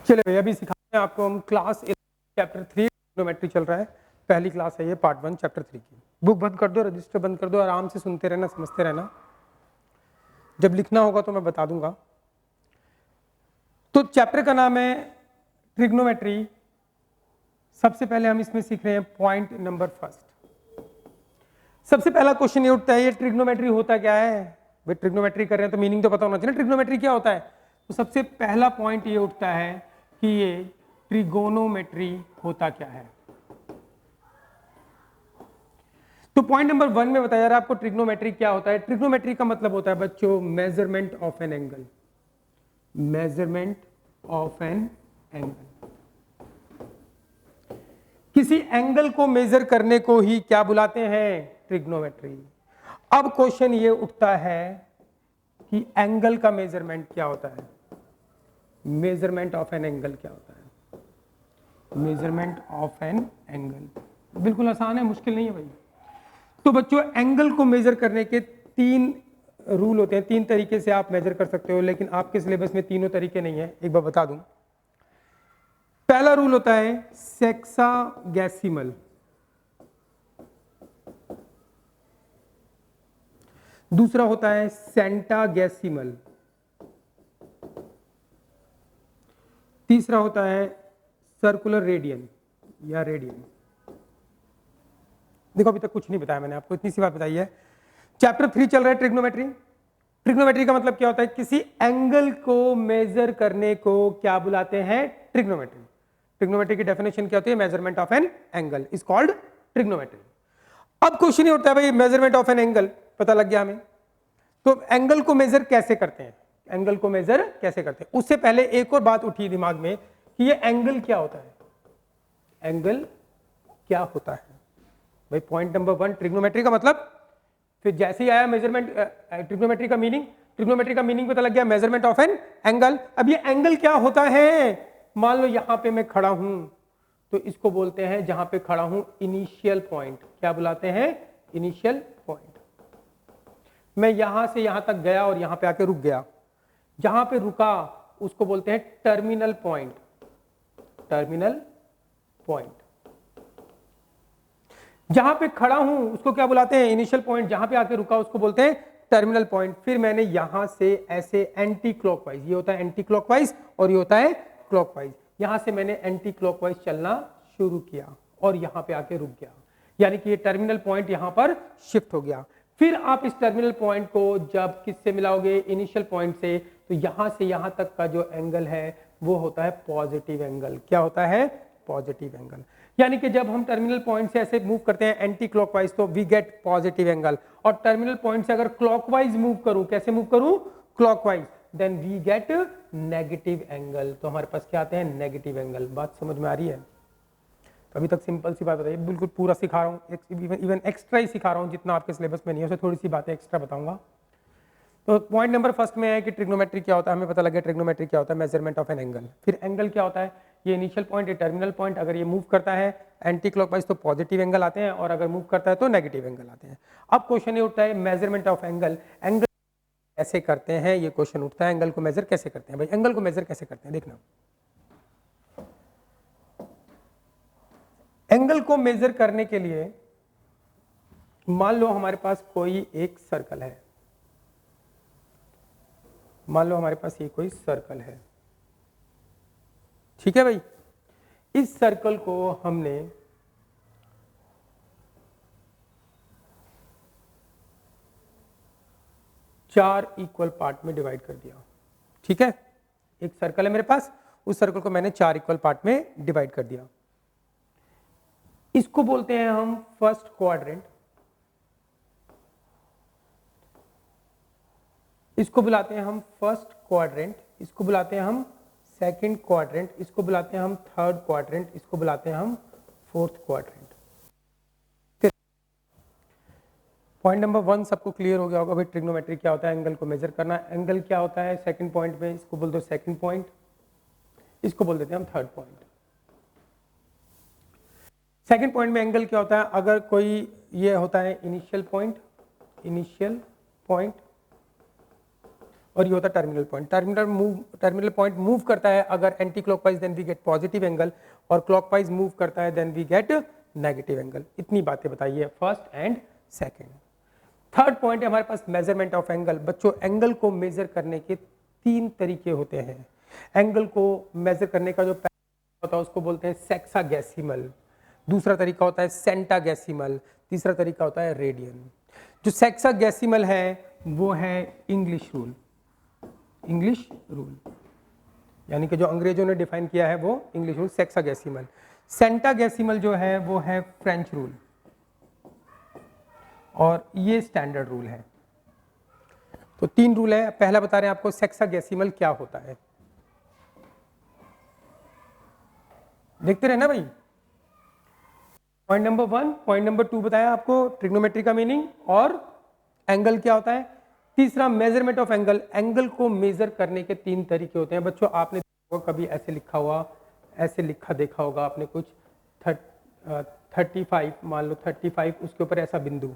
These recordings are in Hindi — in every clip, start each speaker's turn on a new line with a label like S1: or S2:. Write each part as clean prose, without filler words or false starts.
S1: चलिए भैया अभी सिखाते हैं आपको हम क्लास 11 चैप्टर 3 ट्रिग्नोमेट्री चल रहा है। पहली क्लास है ये पार्ट 1 चैप्टर 3 की। बुक बंद कर दो, रजिस्टर बंद कर दो, आराम से सुनते रहना, समझते रहना। जब लिखना होगा तो मैं बता दूंगा। तो चैप्टर का नाम है ट्रिग्नोमेट्री। सबसे पहले हम इसमें सीख रहे हैं पॉइंट नंबर फर्स्ट। सबसे पहला क्वेश्चन ये उठता है, ये ट्रिग्नोमेट्री होता क्या है भाई? ट्रिग्नोमेट्री कर रहे हैं तो मीनिंग तो पता होना चाहिए ना, ट्रिग्नोमेट्री क्या होता है। तो सबसे पहला पॉइंट ये उठता है कि ये ट्रिगोनोमेट्री होता क्या है। तो पॉइंट नंबर 1 में बताया जा रहा है आपको ट्रिग्नोमेट्री क्या होता है। ट्रिग्नोमेट्री का मतलब होता है बच्चों measurement of an angle. Measurement of an angle, किसी एंगल को मेजर करने को ही क्या बुलाते हैं? ट्रिग्नोमेट्री। अब क्वेश्चन ये उठता है कि एंगल का मेजरमेंट क्या होता है। मेजरमेंट ऑफ एन एंगल क्या होता है? मेजरमेंट ऑफ एन एंगल बिल्कुल आसान है, मुश्किल नहीं है भाई। तो बच्चों एंगल को मेजर करने के 3 रूल होते हैं, 3 तरीके से आप मेजर कर सकते हो, लेकिन आपके सिलेबस में तीनों तरीके नहीं है। एक बार बता दूं, पहला रूल होता है सेक्सागेसिमल, दूसरा होता है सेंटागेसिमल, तीसरा होता है सर्कुलर रेडियन या रेडियन। देखो अभी तक कुछ नहीं बताया मैंने आपको, इतनी सी बात बताई है। चैप्टर 3 चल रहा है ट्रिग्नोमेट्री। ट्रिग्नोमेट्री का मतलब क्या होता है? किसी एंगल को मेजर करने को क्या बुलाते हैं? ट्रिग्नोमेट्री। ट्रिग्नोमेट्री की डेफिनेशन क्या होती है? Measurement of an angle is called trigonometry. अब क्वेश्चन ये होता है भाई मेजरमेंट ऑफ एन एंगल पता लग गया हमें, तो एंगल को मेजर कैसे करते हैं? एंगल को मेजर कैसे करते हैं उससे पहले एक और बात उठी दिमाग में कि ये एंगल क्या होता है। एंगल क्या होता है भाई? पॉइंट नंबर 1 ट्रिग्नोमेट्री का मतलब, फिर जैसे ही आया मेजरमेंट ट्रिग्नोमेट्री का मीनिंग, ट्रिग्नोमेट्री का मीनिंग पता लग गया मेजरमेंट ऑफ एन एंगल। अब ये एंगल क्या होता है? मान लो यहां पे मैं खड़ा हूं तो इसको बोलते हैं, जहां पे खड़ा हूं इनिशियल पॉइंट। क्या बुलाते हैं? Initial point. मैं यहां से यहां तक गया और यहां पे आके रुक गया, जहां पे रुका उसको बोलते हैं टर्मिनल पॉइंट। Terminal point. जहां पे खड़ा हूं उसको क्या बुलाते हैं? Initial point. जहां पे आके रुका उसको बोलते हैं टर्मिनल पॉइंट। फिर मैंने यहां से ऐसे एंटी क्लॉकवाइज, ये होता है एंटी क्लॉकवाइज और ये होता है क्लॉकवाइज, यहां से मैंने एंटी क्लॉकवाइज चलना शुरू किया और यहां पे आके रुक गया, यानी कि ये टर्मिनल पॉइंट यहां पर शिफ्ट हो गया। फिर आप इस टर्मिनल पॉइंट को जब किससे मिलाओगे? इनिशियल पॉइंट से, तो यहां से यहां तक का जो एंगल है वो होता है पॉजिटिव एंगल। क्या होता है? Positive angle. यानी कि जब हम टर्मिनल पॉइंट से ऐसे मूव करते हैं एंटी क्लॉकवाइज तो वी गेट पॉजिटिव एंगल, और टर्मिनल पॉइंट से अगर क्लॉकवाइज मूव करूं, कैसे मूव करूं? Clockwise, then we get negative angle. तो हमारे पास क्या आते हैं? Negative angle. बात समझ में आ रही है? तो अभी तक सिंपल सी बात बताइए, बिल्कुल पूरा सिखा रहा हूँ, इवन एक्स्ट्रा ही सिखा रहा हूँ, जितना आपके सिलेबस में नहीं है उसे थोड़ी सी बातें एक्स्ट्रा बताऊंगा। तो पॉइंट नंबर फर्स्ट में है कि ट्रिग्नोमेट्री क्या होता है, हमें पता लग गया ट्रिग्नोमेट्री क्या होता है, मेजरमेंट ऑफ एन एंगल। फिर एंगल क्या होता है? ये इनिशियल पॉइंट, ये टर्मिनल पॉइंट, अगर ये मूव करता है एंटी क्लॉकवाइज तो पॉजिटिव एंगल आते हैं, और अगर मूव करता है तो नेगेटिव एंगल आते हैं। अब क्वेश्चन ये उठता है मेजरमेंट ऑफ एंगल। एंगल कैसे करते हैं? ये क्वेश्चन उठता है, एंगल को मेजर कैसे करते हैं भाई? एंगल को मेजर कैसे करते हैं देखना। एंगल को मेजर करने के लिए मान लो हमारे पास कोई एक सर्कल है, मान लो हमारे पास ये कोई सर्कल है, ठीक है भाई। इस सर्कल को हमने चार इक्वल पार्ट में डिवाइड कर दिया, ठीक है। एक सर्कल है मेरे पास, उस सर्कल को मैंने 4 इक्वल पार्ट में डिवाइड कर दिया। इसको बोलते हैं हम फर्स्ट क्वाड्रेंट, इसको बुलाते हैं हम फर्स्ट क्वाड्रेंट, इसको बुलाते हैं हम सेकंड क्वाड्रेंट, इसको बुलाते हैं हम थर्ड क्वाड्रेंट, इसको बुलाते हैं हम फोर्थ क्वाड्रेंट। पॉइंट नंबर 1 सबको क्लियर हो गया होगा भाई ट्रिग्नोमेट्री क्या होता है, एंगल को मेजर करना। एंगल क्या होता है सेकंड पॉइंट में, इसको बोल दो सेकंड पॉइंट, इसको बोल देते हैं हम थर्ड पॉइंट। सेकंड पॉइंट में एंगल क्या होता है? अगर कोई ये होता है इनिशियल पॉइंट, इनिशियल पॉइंट, और ये होता है terminal point. Terminal point move करता है अगर anti clockwise then we get positive angle, और क्लॉकवाइज मूव करता है then we get negative angle. इतनी बातें बताइए first and second. Third point है हमारे पास मेजरमेंट ऑफ एंगल। बच्चों एंगल को मेजर करने के 3 तरीके होते हैं। एंगल को मेजर करने का जो होता है उसको बोलते हैं सेक्सागेसिमल, दूसरा तरीका होता है सेंटागेसिमल, तीसरा तरीका होता है रेडियन। जो सेक्सागेसिमल है वो है इंग्लिश रूल, इंग्लिश रूल यानी कि जो अंग्रेजों ने डिफाइन किया है वो इंग्लिश रूल सेक्सागेसिमल। सेंटागेसिमल जो है वो है फ्रेंच रूल, और ये स्टैंडर्ड रूल है। तो 3 रूल है। पहला बता रहे हैं आपको सेक्सागेसिमल क्या होता है, देखते रहे ना भाई। पॉइंट नंबर 1, पॉइंट नंबर 2 बताया आपको ट्रिग्नोमेट्री का मीनिंग और एंगल क्या होता है। तीसरा मेजरमेंट ऑफ एंगल, एंगल को मेजर करने के 3 तरीके होते हैं। बच्चों आपने कभी ऐसे लिखा हुआ, ऐसे लिखा देखा होगा आपने कुछ 35, मान लो 35, उसके ऊपर ऐसा बिंदु,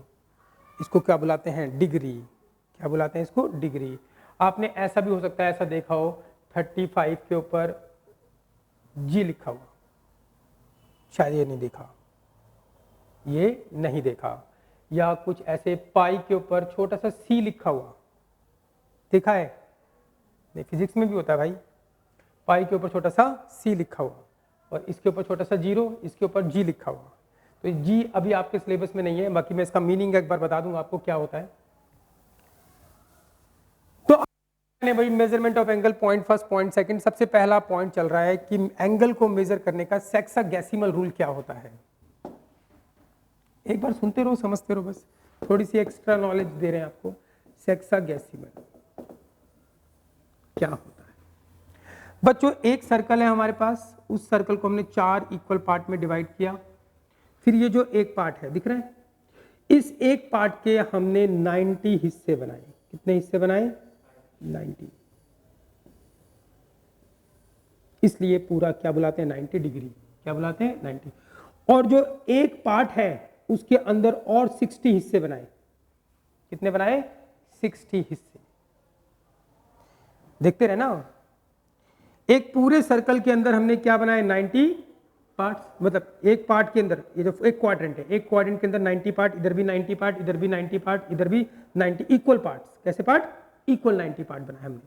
S1: इसको क्या बुलाते हैं, डिग्री। क्या बुलाते हैं इसको, डिग्री। आपने ऐसा भी हो सकता है, ऐसा देखा हो 35 के ऊपर जी लिखा हुआ, शायद ये नहीं देखा, ये नहीं देखा। या कुछ ऐसे पाई के ऊपर छोटा सा सी लिखा हुआ, देखा है? नहीं, फिजिक्स में भी होता है भाई, पाई के ऊपर छोटा सा सी लिखा हुआ और इसके ऊपर छोटा सा 0, इसके ऊपर जी लिखा हुआ। तो जी अभी आपके सिलेबस में नहीं है, बाकी मैं इसका मीनिंग एक बार बता दूंगा आपको क्या होता है। तो भाई measurement of angle, point first, point second. सबसे पहला पॉइंट चल रहा है कि एंगल को मेजर करने का सेक्सागेसिमल रूल क्या होता है। एक बार सुनते रहो, समझते रहो, बस थोड़ी सी एक्स्ट्रा नॉलेज दे रहे हैं आपको। सेक्सागेसिमल क्या होता है बच्चों, एक सर्कल है हमारे पास, उस सर्कल को हमने 4 इक्वल पार्ट में डिवाइड किया। फिर ये जो एक पार्ट है दिख रहा है, इस एक पार्ट के हमने 90 हिस्से बनाए। कितने हिस्से बनाए, 90। इसलिए पूरा क्या बुलाते हैं, 90 डिग्री। क्या बुलाते हैं, 90। और जो एक पार्ट है उसके अंदर और 60 हिस्से बनाए। कितने बनाए, 60 हिस्से। देखते रहे ना, एक पूरे सर्कल के अंदर हमने क्या बनाए, 90 पार्ट्स। मतलब एक पार्ट के अंदर, ये जो एक क्वाड्रेंट है, एक क्वाड्रेंट के अंदर 90 पार्ट, इधर भी 90 पार्ट, इधर भी 90 पार्ट, इधर भी 90 इक्वल पार्ट्स। कैसे पार्ट, इक्वल 90 पार्ट बनाए हमने।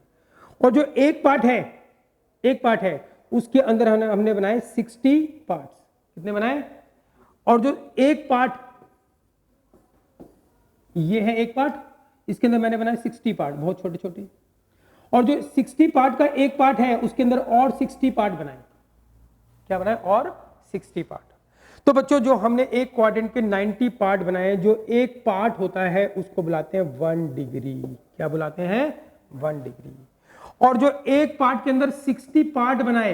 S1: और जो एक पार्ट है, एक पार्ट है उसके अंदर हमने बनाए 60 पार्ट्स। कितने बनाए, और जो एक पार्ट, ये है एक पार्ट, इसके अंदर मैंने बनाए 60 पार्ट, बहुत छोटे छोटे। और जो 60 पार्ट का एक पार्ट है उसके अंदर और 60 पार्ट बनाए। क्या बनाए, और 60 पार्ट। तो बच्चों जो हमने एक क्वाड्रेंट के 90 पार्ट बनाए, जो एक पार्ट होता है उसको बुलाते हैं 1 डिग्री। क्या बुलाते हैं, 1 डिग्री। और जो एक पार्ट के अंदर 60 पार्ट बनाए,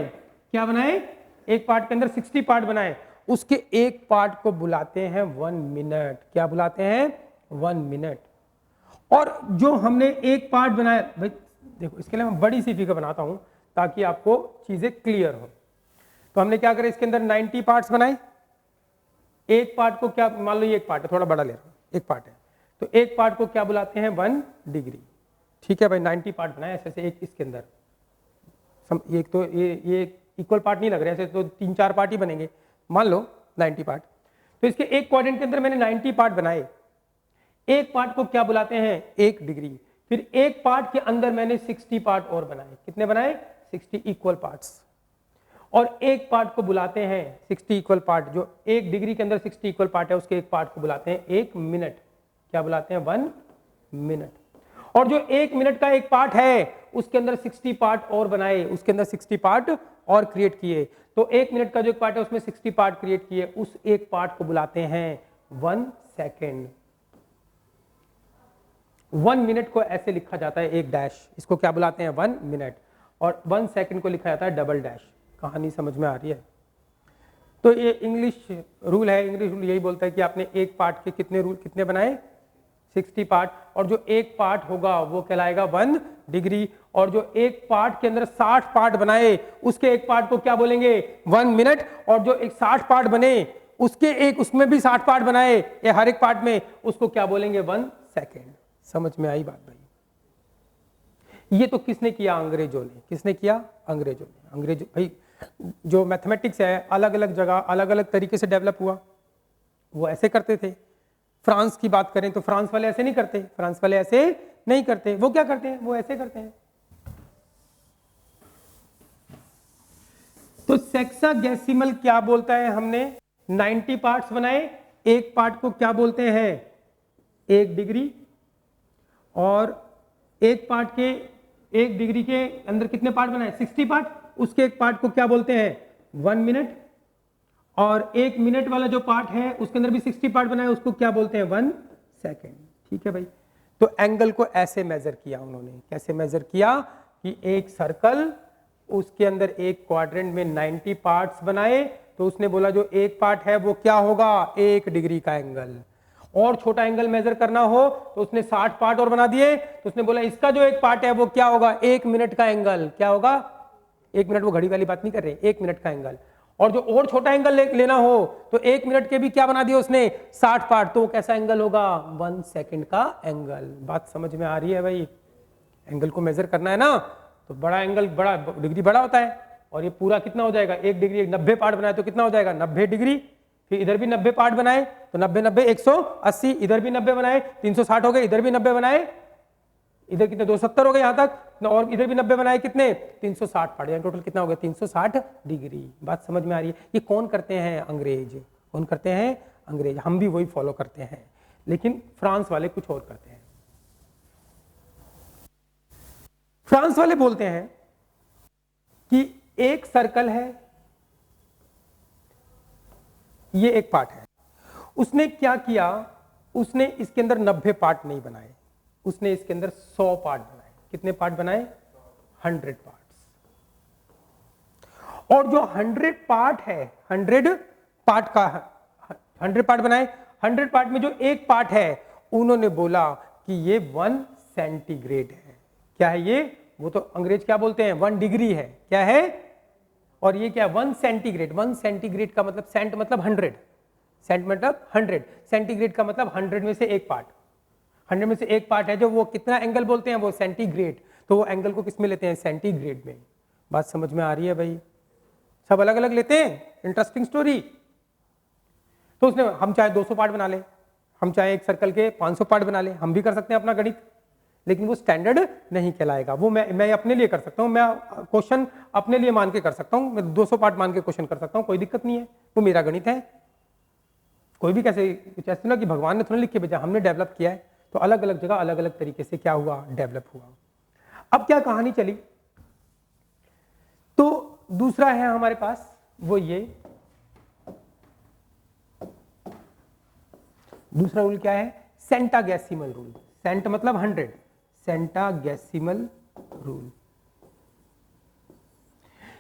S1: क्या बनाए, एक पार्ट के अंदर 60 पार्ट बनाए, उसके एक पार्ट को बुलाते हैं 1 मिनट। क्या बुलाते हैं, 1 मिनट। और जो हमने एक पार्ट बनाया, भाई देखो इसके लिए मैं बड़ी सी फिगर बनाता हूं ताकि आपको चीजें क्लियर हो। तो हमने क्या करा, इसके अंदर 90 पार्ट्स बनाए। एक पार्ट को क्या, मान लो ये एक पार्ट है, थोड़ा बड़ा ले रहा हूं, एक पार्ट है, तो एक पार्ट को क्या बुलाते हैं, 1 डिग्री। ठीक है भाई, 90 पार्ट बनाए ऐसे ऐसे, एक इसके अंदर एक तो ये इक्वल पार्ट नहीं लग रहे, ऐसे तो 3-4 पार्ट ही बनेंगे, मान लो 90 पार्ट। तो इसके एक क्वाड्रेंट के अंदर मैंने 90 पार्ट बनाए। एक पार्ट को क्या बुलाते हैं, 1 डिग्री। फिर एक पार्ट के अंदर मैंने 60 पार्ट और बनाए। कितने बनाए, 60 इक्वल पार्ट्स। और एक पार्ट को बुलाते हैं 60 इक्वल पार्ट, जो 1 डिग्री के अंदर 60 इक्वल पार्ट है, उसके एक पार्ट को बुलाते हैं 1 मिनट। क्या बुलाते हैं, 1 मिनट। और जो 1 मिनट का एक पार्ट है उसके अंदर 60 पार्ट और बनाए, उसके अंदर 60 पार्ट और क्रिएट किए। तो 1 मिनट का जो एक पार्ट है उसमें 60 पार्ट क्रिएट किए, उस एक पार्ट को बुलाते हैं 1 सेकेंड। 1 मिनट को ऐसे लिखा जाता है, एक डैश, इसको क्या बुलाते हैं, 1 मिनट। और 1 सेकेंड को लिखा जाता है डबल डैश। कहानी समझ में आ रही है? तो ये इंग्लिश रूल है। इंग्लिश रूल यही बोलता है कि आपने एक पार्ट के कितने बनाए, 60 पार्ट। और जो एक पार्ट होगा वो कहलाएगा 1 डिग्री। और जो एक पार्ट के अंदर 60 पार्ट बनाए, उसके एक पार्ट को क्या बोलेंगे, 1 मिनट। और जो एक 60 पार्ट बने, उसमें भी 60 पार्ट बनाए, ये हर एक पार्ट में, उसको क्या बोलेंगे, 1 सेकेंड। समझ में आई बात भाई? ये तो किसने किया? अंग्रेजों ने। किसने किया? अंग्रेजों ने। अंग्रेजों भाई, जो मैथमेटिक्स है अलग अलग जगह अलग अलग तरीके से डेवलप हुआ। वो ऐसे करते थे। फ्रांस की बात करें तो फ्रांस वाले ऐसे नहीं करते, फ्रांस वाले ऐसे नहीं करते। वो क्या करते हैं? वो ऐसे करते हैं। तो सेक्सागेसिमल क्या बोलता है? हमने 90 पार्ट्स बनाए, एक पार्ट को क्या बोलते हैं? 1 डिग्री। और एक पार्ट के 1 डिग्री के अंदर कितने पार्ट बनाए? 60 पार्ट। उसके एक पार्ट को क्या बोलते हैं? 1 मिनट। और 1 मिनट वाला जो पार्ट है उसके अंदर भी 60 पार्ट बनाए, उसको क्या बोलते हैं? 1 सेकेंड। ठीक है भाई। तो एंगल को ऐसे मेजर किया उन्होंने। कैसे मेजर किया? कि एक सर्कल, उसके अंदर एक क्वाड्रेंट में 90 पार्ट्स बनाए, तो उसने बोला जो एक पार्ट है वो क्या होगा? 1 डिग्री का एंगल। और छोटा एंगल मेजर करना हो तो उसने 60 पार्ट और बना दिए, तो उसने बोला इसका जो एक पार्ट है वो क्या होगा? 1 मिनट का एंगल। क्या होगा? 1 मिनट, वो घड़ी वाली बात नहीं कर रहे, 1 मिनट का एंगल। और जो और छोटा एंगल लेना हो तो 1 मिनट के भी क्या बना दिए उसने? 60 पार्ट। तो कैसा एंगल होगा? 1 सेकेंड का एंगल। बात समझ में आ रही है भाई? एंगल को मेजर करना है ना, तो बड़ा एंगल, बड़ा डिग्री बड़ा होता है। और ये पूरा कितना हो जाएगा? 1 डिग्री 90 पार्ट बनाए तो कितना हो जाएगा? 90 डिग्री। फिर इधर भी 90 पार्ट बनाए तो 90 90 180, इधर भी 90 बनाए 360 हो गए, इधर भी 90 बनाए, इधर कितने? 270 हो गए यहां तक। और इधर भी 90 बनाए, कितने? 360 पार्ट। यानी टोटल कितना हो गया? 360 डिग्री। बात समझ में आ रही है? ये कौन करते हैं? अंग्रेज। कौन करते हैं? अंग्रेज। हम भी वही फॉलो करते हैं, लेकिन फ्रांस वाले कुछ और करते हैं। फ्रांस वाले बोलते हैं कि एक सर्कल है, ये एक पार्ट है। उसने क्या किया? उसने इसके अंदर 90 पार्ट नहीं बनाए, उसने इसके अंदर 100 पार्ट बनाए। कितने पार्ट बनाए? 100 पार्ट्स। और जो 100 पार्ट है, 100 पार्ट का 100 पार्ट बनाए। 100 पार्ट में जो एक पार्ट है, उन्होंने बोला कि ये 1 सेंटीग्रेड है। क्या है ये? वो तो अंग्रेज क्या बोलते हैं? 1 डिग्री है। क्या है? और ये क्या? 1 सेंटीग्रेड। 1 सेंटीग्रेड का मतलब सेंट मतलब 100, सेंट मतलब 100, सेंटीग्रेड का मतलब 100 में से एक पार्ट। 100 में से एक पार्ट है जो वो कितना एंगल बोलते हैं? वो सेंटीग्रेड। तो वो एंगल को किस में लेते हैं? सेंटीग्रेड में। बात समझ में आ रही है भाई? सब अलग अलग लेते हैं। Interesting story. तो उसने, हम चाहे 200 पार्ट बना ले, हम चाहे एक सर्कल के 500 पार्ट बना ले, हम भी कर सकते हैं अपना गणित, लेकिन वो स्टैंडर्ड नहीं कहलाएगा। वो मैं अपने लिए कर सकता हूं, मैं क्वेश्चन अपने लिए मान के कर सकता हूं, मैं 200 पार्ट मान के क्वेश्चन कर सकता हूं, कोई दिक्कत नहीं है। वो मेरा गणित है। कोई भी कैसे कुछ ऐसे ना कि भगवान ने थोड़ा लिख के भेजा, हमने डेवलप किया है। तो अलग अलग जगह अलग अलग तरीके से क्या हुआ? डेवलप हुआ। अब क्या कहानी चली? तो दूसरा है हमारे पास वो ये दूसरा रूल क्या है? सेंटागेसिमल रूल। सेंट मतलब 100, सेंटागेसिमल रूल।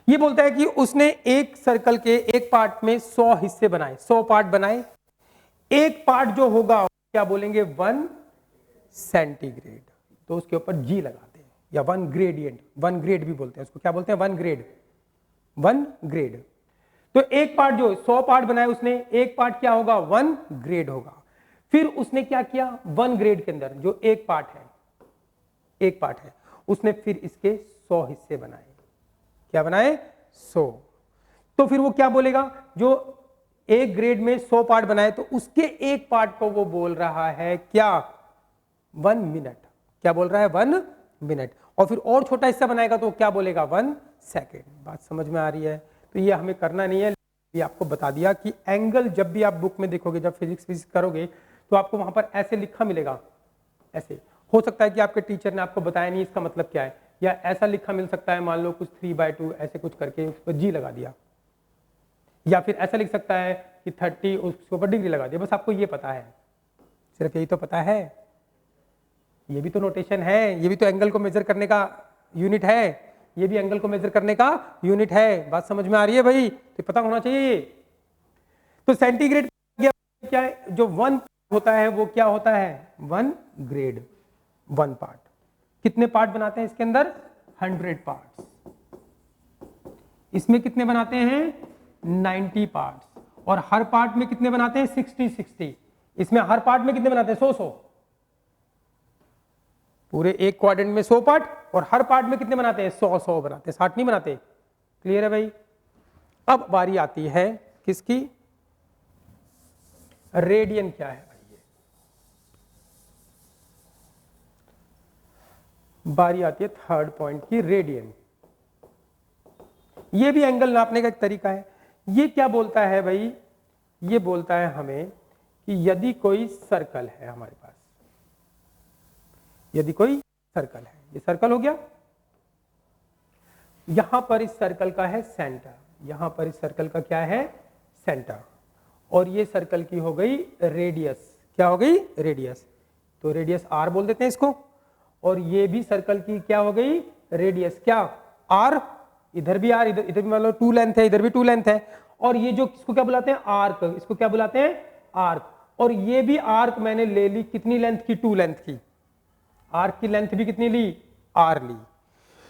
S1: ये बोलता है कि उसने एक सर्कल के एक पार्ट में 100 हिस्से बनाए, 100 पार्ट बनाए। एक पार्ट जो होगा क्या बोलेंगे? 1 सेंटीग्रेड। तो उसके ऊपर जी लगाते हैं, या 1 ग्रेडियंट, 1 ग्रेड भी बोलते हैं उसको। क्या बोलते हैं? 1 ग्रेड, 1 ग्रेड। तो एक पार्ट जो 100 पार्ट बनाए उसने, एक पार्ट क्या होगा? 1 ग्रेड होगा। फिर उसने क्या किया? 1 ग्रेड के अंदर जो एक पार्ट है, एक पार्ट है, उसने फिर इसके 100 हिस्से बनाए। क्या बनाए? 100। तो फिर वो क्या बोलेगा? जो एक ग्रेड में 100 पार्ट बनाए, तो उसके एक पार्ट को वो बोल रहा है क्या? 1 मिनट। क्या बोल रहा है? 1 मिनट। और फिर और छोटा हिस्सा बनाएगा तो क्या बोलेगा? 1 सेकेंड। बात समझ में आ रही है? तो ये हमें करना नहीं है, ये आपको बता दिया कि एंगल जब भी आप बुक में देखोगे, जब फिजिक्स करोगे, तो आपको वहां पर ऐसे लिखा मिलेगा। ऐसे हो सकता है कि आपके टीचर ने आपको बताया नहीं इसका मतलब क्या है, या ऐसा लिखा मिल सकता है, मान लो कुछ 3/2 ऐसे कुछ करके उस पर जी लगा दिया, या फिर ऐसा लिख सकता है कि 30 उसके ऊपर डिग्री लगा दिया। बस आपको ये पता है, सिर्फ यही तो पता है। ये भी तो नोटेशन है, ये भी तो एंगल को मेजर करने का यूनिट है, ये भी एंगल को मेजर करने का यूनिट है। बात समझ में आ रही है भाई? तो पता होना चाहिए। तो सेंटीग्रेड क्या है? जो 1 होता है वो क्या होता है? 1 ग्रेड, 1 पार्ट। कितने पार्ट बनाते हैं इसके अंदर? 100 पार्ट्स। इसमें कितने बनाते हैं? 90 पार्ट्स। और हर पार्ट में कितने बनाते हैं? 60 60। इसमें हर पार्ट में कितने बनाते हैं? 100 100। पूरे एक क्वाड्रेंट में 100 पार्ट, और हर पार्ट में कितने बनाते हैं? 100 बनाते हैं, 60 नहीं बनाते। क्लियर है भाई? अब बारी आती है किसकी? रेडियन क्या है भाई? ये बारी आती है थर्ड पॉइंट की, रेडियन। ये भी एंगल नापने का एक तरीका है। ये क्या बोलता है भाई? ये बोलता है हमें कि यदि कोई सर्कल है हमारे पास, यदि कोई सर्कल है, ये सर्कल हो गया, यहां पर इस सर्कल का है सेंटर, यहां पर इस सर्कल का क्या है? सेंटर, और ये सर्कल की हो गई रेडियस। क्या हो गई? रेडियस। तो रेडियस आर बोल देते हैं इसको, और ये भी सर्कल की क्या हो गई? रेडियस। क्या? आर। इधर भी आर, इधर भी मान लो 2 लेंथ है, इधर भी 2 लेंथ है, और ये जो इसको क्या बुलाते हैं? आर्क। इसको क्या बुलाते हैं? आर्क। और ये भी आर्क मैंने ले ली कितनी लेंथ की? 2 लेंथ की। आर्क की लेंथ भी कितनी ली? आर ली।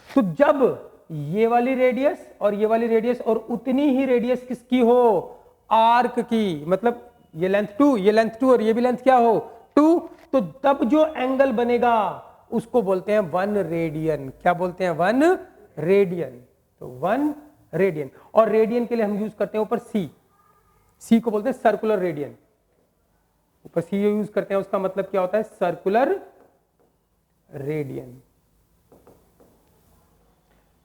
S1: तो जब ये वाली रेडियस और ये वाली रेडियस और उतनी ही रेडियस किसकी हो? आर्क की। मतलब ये लेंथ 2, ये लेंथ 2 और ये भी लेंथ क्या हो? 2। तो तब जो एंगल बनेगा उसको बोलते हैं 1 रेडियन। क्या बोलते हैं? 1 रेडियन। तो 1 रेडियन। और रेडियन के लिए हम यूज करते हैं ऊपर सी। सी को बोलते हैं सर्कुलर रेडियन। ऊपर सी यूज करते हैं, उसका मतलब क्या होता है? Circular radian.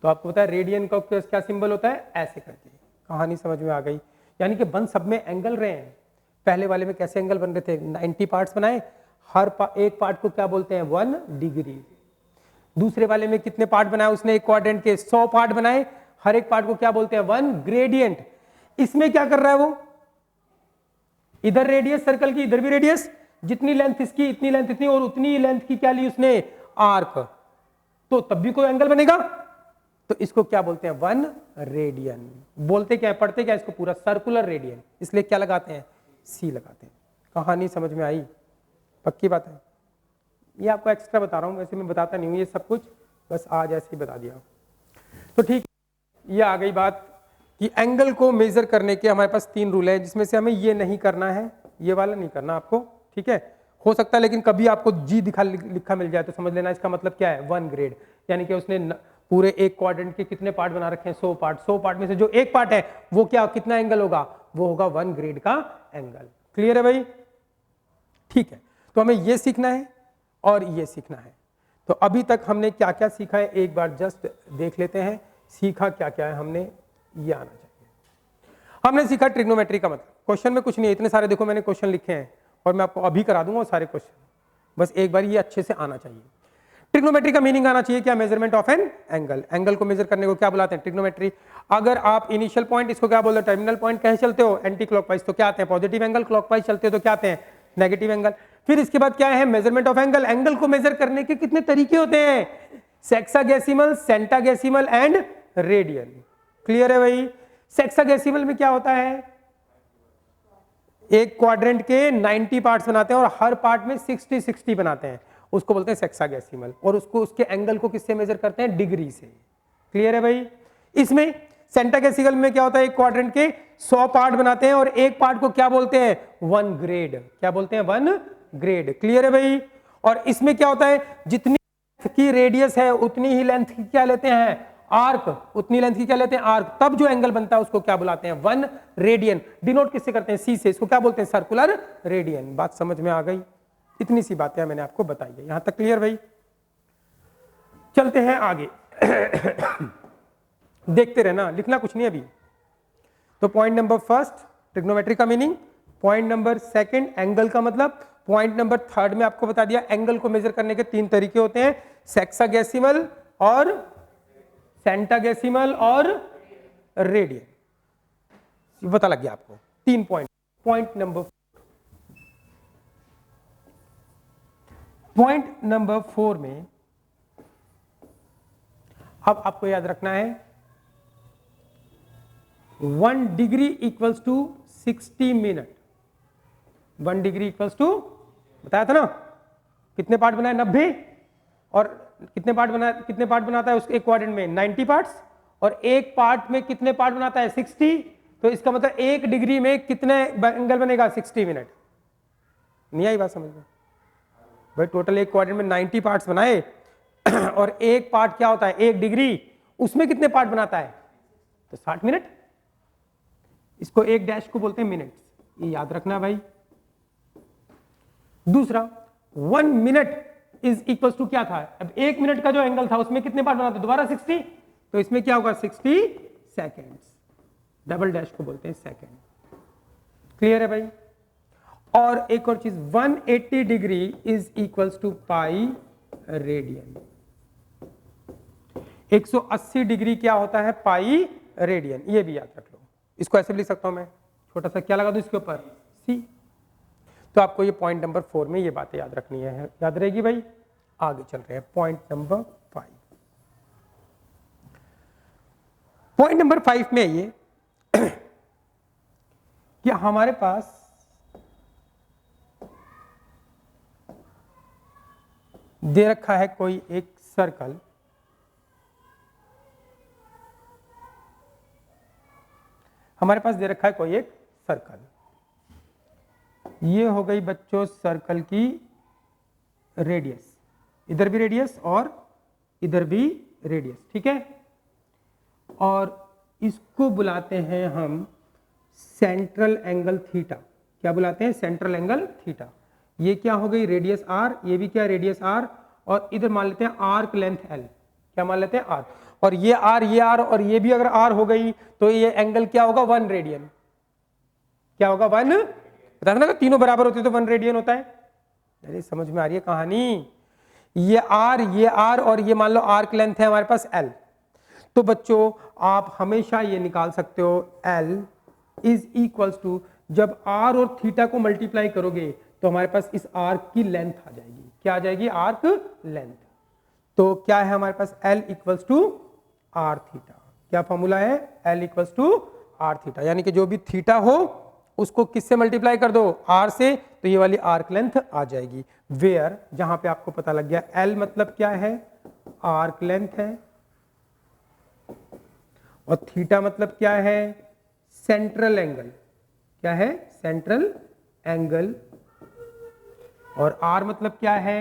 S1: तो आपको पता है रेडियन का क्या सिंबल होता है? ऐसे करके। कहानी समझ में आ गई? यानी कि बन सब में एंगल रहे हैं। पहले वाले में कैसे एंगल बन रहे थे? 90 पार्ट्स बनाए, हर एक पार्ट को क्या बोलते हैं? 1 डिग्री। दूसरे वाले में कितने पार्ट बनाए उसने? एक क्वाड्रेंट के 100 पार्ट बनाए, हर एक पार्ट को क्या बोलते हैं? 1 ग्रेडियंट। इसमें क्या कर रहा है वो? इधर रेडियस सर्कल की, इधर भी रेडियस, जितनी लेंथ इसकी इतनी लेंथ इतनी, और उतनी लेंथ की क्या ली उसने? आर्क। तो तब भी कोई एंगल बनेगा। तो इसको क्या बोलते हैं? 1 रेडियन। बोलते क्या है, पढ़ते क्या इसको? पूरा सर्कुलर रेडियन। इसलिए क्या लगाते हैं? सी लगाते हैं। कहानी समझ में आई? पक्की बात है? ये आपको एक्स्ट्रा बता रहा हूं, वैसे मैं बताता नहीं हूं ये सब कुछ, बस आज ऐसे ही बता दिया। तो ठीक, ये आ गई बात कि एंगल को मेजर करने के हमारे पास 3 रूल है, जिसमें से हमें ये नहीं करना है, ये वाला नहीं करना आपको। ठीक है, हो सकता है लेकिन कभी आपको जी लिखा मिल जाए तो समझ लेना इसका मतलब क्या है? 1 ग्रेड। यानी कि उसने पूरे एक क्वाड्रेंट के कितने पार्ट बना रखे हैं? 100 पार्ट। 100 पार्ट में से जो एक पार्ट है वो क्या, कितना एंगल होगा? वो होगा 1 ग्रेड का एंगल। क्लियर है भाई? ठीक है, तो हमें ये सीखना है और ये सीखना है। तो अभी तक हमने क्या क्या सीखा है एक बार जस्ट देख लेते हैं। सीखा क्या क्या है हमने, ये आना चाहिए। हमने सीखा ट्रिग्नोमेट्री का मतलब। क्वेश्चन में कुछ नहीं है, इतने सारे देखो मैंने क्वेश्चन लिखे हैं और मैं आपको अभी करा दूंगा सारे क्वेश्चन, बस एक बार ये अच्छे से आना चाहिए। ट्रिग्नोमेट्री का मीनिंग आना चाहिए क्या? Measurement of an angle. Angle को मेजर करने को क्या बुलाते हैं? ट्रिग्नोमेट्री। अगर आप इनिशियल पॉइंट, इसको क्या बोलते हैं? टर्मिनल पॉइंट, कहे चलते हो एंटी क्लॉकवाइज तो क्या आते हैं? Positive angle. क्लॉकवाइज चलते हो तो क्या आते हैं? Negative angle. फिर इसके बाद क्या है? Measurement of angle. एंगल को मेजर करने के कितने तरीके होते हैं? सेक्सागेसिमल, सेंटागेसिमल एंड रेडियन। क्लियर है भाई? सेक्सागेसिमल में क्या होता है? एक क्वाड्रेंट के 90 पार्ट्स बनाते हैं और हर पार्ट में 60-60 बनाते हैं, उसको बोलते हैं सेक्सागेसिमल। और उसको, उसके एंगल को किससे मेजर करते हैं? डिग्री से। क्लियर है भाई? इसमें सेंटागेसिमल में क्या होता है? एक क्वाड्रेंट के 100 पार्ट बनाते हैं और एक पार्ट को क्या बोलते हैं? 1 ग्रेड। क्या बोलते हैं? 1 ग्रेड। क्लियर है भाई? और इसमें क्या होता है? जितनी की रेडियस है उतनी ही लेंथ की क्या लेते हैं? आर्क। उतनी लेंथ की क्या लेते हैं? आर्क। तब जो एंगल बनता है उसको क्या बुलाते हैं? 1 रेडियन। डिनोट किससे करते हैं? सी से। इसको क्या बोलते हैं? Circular radian. बात समझ में आ गई? इतनी सी बातें मैंने आपको बताई है, यहां तक क्लियर भाई? चलते हैं आगे। देखते रहना, लिखना कुछ नहीं अभी। तो पॉइंट नंबर फर्स्ट ट्रिग्नोमेट्री का meaning, point number second angle का मतलब, पॉइंट नंबर थर्ड में आपको बता दिया एंगल को मेजर करने के 3 तरीके होते हैं, सेक्सागेसिमल और सेंटागेसिमल और रेडियन। पता लग गया आपको 3 पॉइंट। पॉइंट नंबर 4 में अब आपको याद रखना है 1 degree equals to 60 minute. 1 degree equals to, बताया था ना, कितने पार्ट बनाए? 90। और कितने पार्ट बनाता है उसके एक क्वाड्रेंट में? 90 पार्ट्स। और एक पार्ट में कितने पार्ट बनाता है? 60। तो इसका मतलब 1 डिग्री में कितने एंगल बनेगा? 60 मिनट। नहीं आई बात समझ में? भाई टोटल एक क्वाड्रेंट में 90 पार्ट्स बनाए और एक पार्ट क्या होता है 1 डिग्री, उसमें कितने पार्ट बनाता है, तो 60 मिनट। इसको एक डैश को बोलते हैं मिनट्स, ये याद रखना भाई। दूसरा 1 मिनट इज इक्वल टू क्या था, अब 1 मिनट का जो एंगल था उसमें कितने पार्ट बनाते, दोबारा 60, तो इसमें क्या होगा 60 सेकेंड्स, डबल डैश को बोलते हैं सेकेंड। क्लियर है भाई। और एक और चीज 180 degree is equals to pi radian, 180 degree क्या होता है पाई रेडियन, ये भी याद रख लो। इसको ऐसे भी लिख सकता हूं मैं, छोटा सा क्या लगा दूं इसके ऊपर सी। तो आपको ये पॉइंट नंबर 4 में ये बातें याद रखनी है, याद रहेगी भाई। आगे चल रहे हैं पॉइंट नंबर 5। पॉइंट नंबर 5 में ये कि हमारे पास दे रखा है कोई एक सर्कल, हमारे पास दे रखा है कोई एक सर्कल, ये हो गई बच्चों सर्कल की रेडियस, इधर भी रेडियस और इधर भी रेडियस, ठीक है। और इसको बुलाते हैं हम सेंट्रल एंगल थीटा, क्या बुलाते हैं सेंट्रल एंगल थीटा। ये क्या हो गई रेडियस आर, ये भी क्या रेडियस आर, और इधर मान लेते हैं आर्क लेंथ एल, क्या मान लेते हैं आर, और ये आर और ये भी अगर आर हो गई तो ये एंगल क्या होगा 1 रेडियन, क्या होगा 1, बता ना तीनों बराबर होते तो 1 रेडियन होता है। अरे समझ में आ रही है कहानी, ये आर और ये मान लो आर्क लेंथ है हमारे पास एल, तो बच्चों आप हमेशा ये निकाल सकते हो एल इज इक्वल्स टू, जब आर और थीटा को मल्टीप्लाई करोगे तो हमारे पास इस आर्क की लेंथ आ जाएगी, क्या आ जाएगी आर्क लेंथ। तो क्या है हमारे पास L equals to R theta, क्या फॉर्मूला है L equals to R theta, यानी कि जो भी थीटा हो उसको किससे मल्टीप्लाई कर दो आर से, तो ये वाली आर्क लेंथ आ जाएगी। वेयर जहां पे आपको पता लग गया एल मतलब क्या है आर्क लेंथ है, और थीटा मतलब क्या है सेंट्रल एंगल, क्या है सेंट्रल एंगल, और आर मतलब क्या है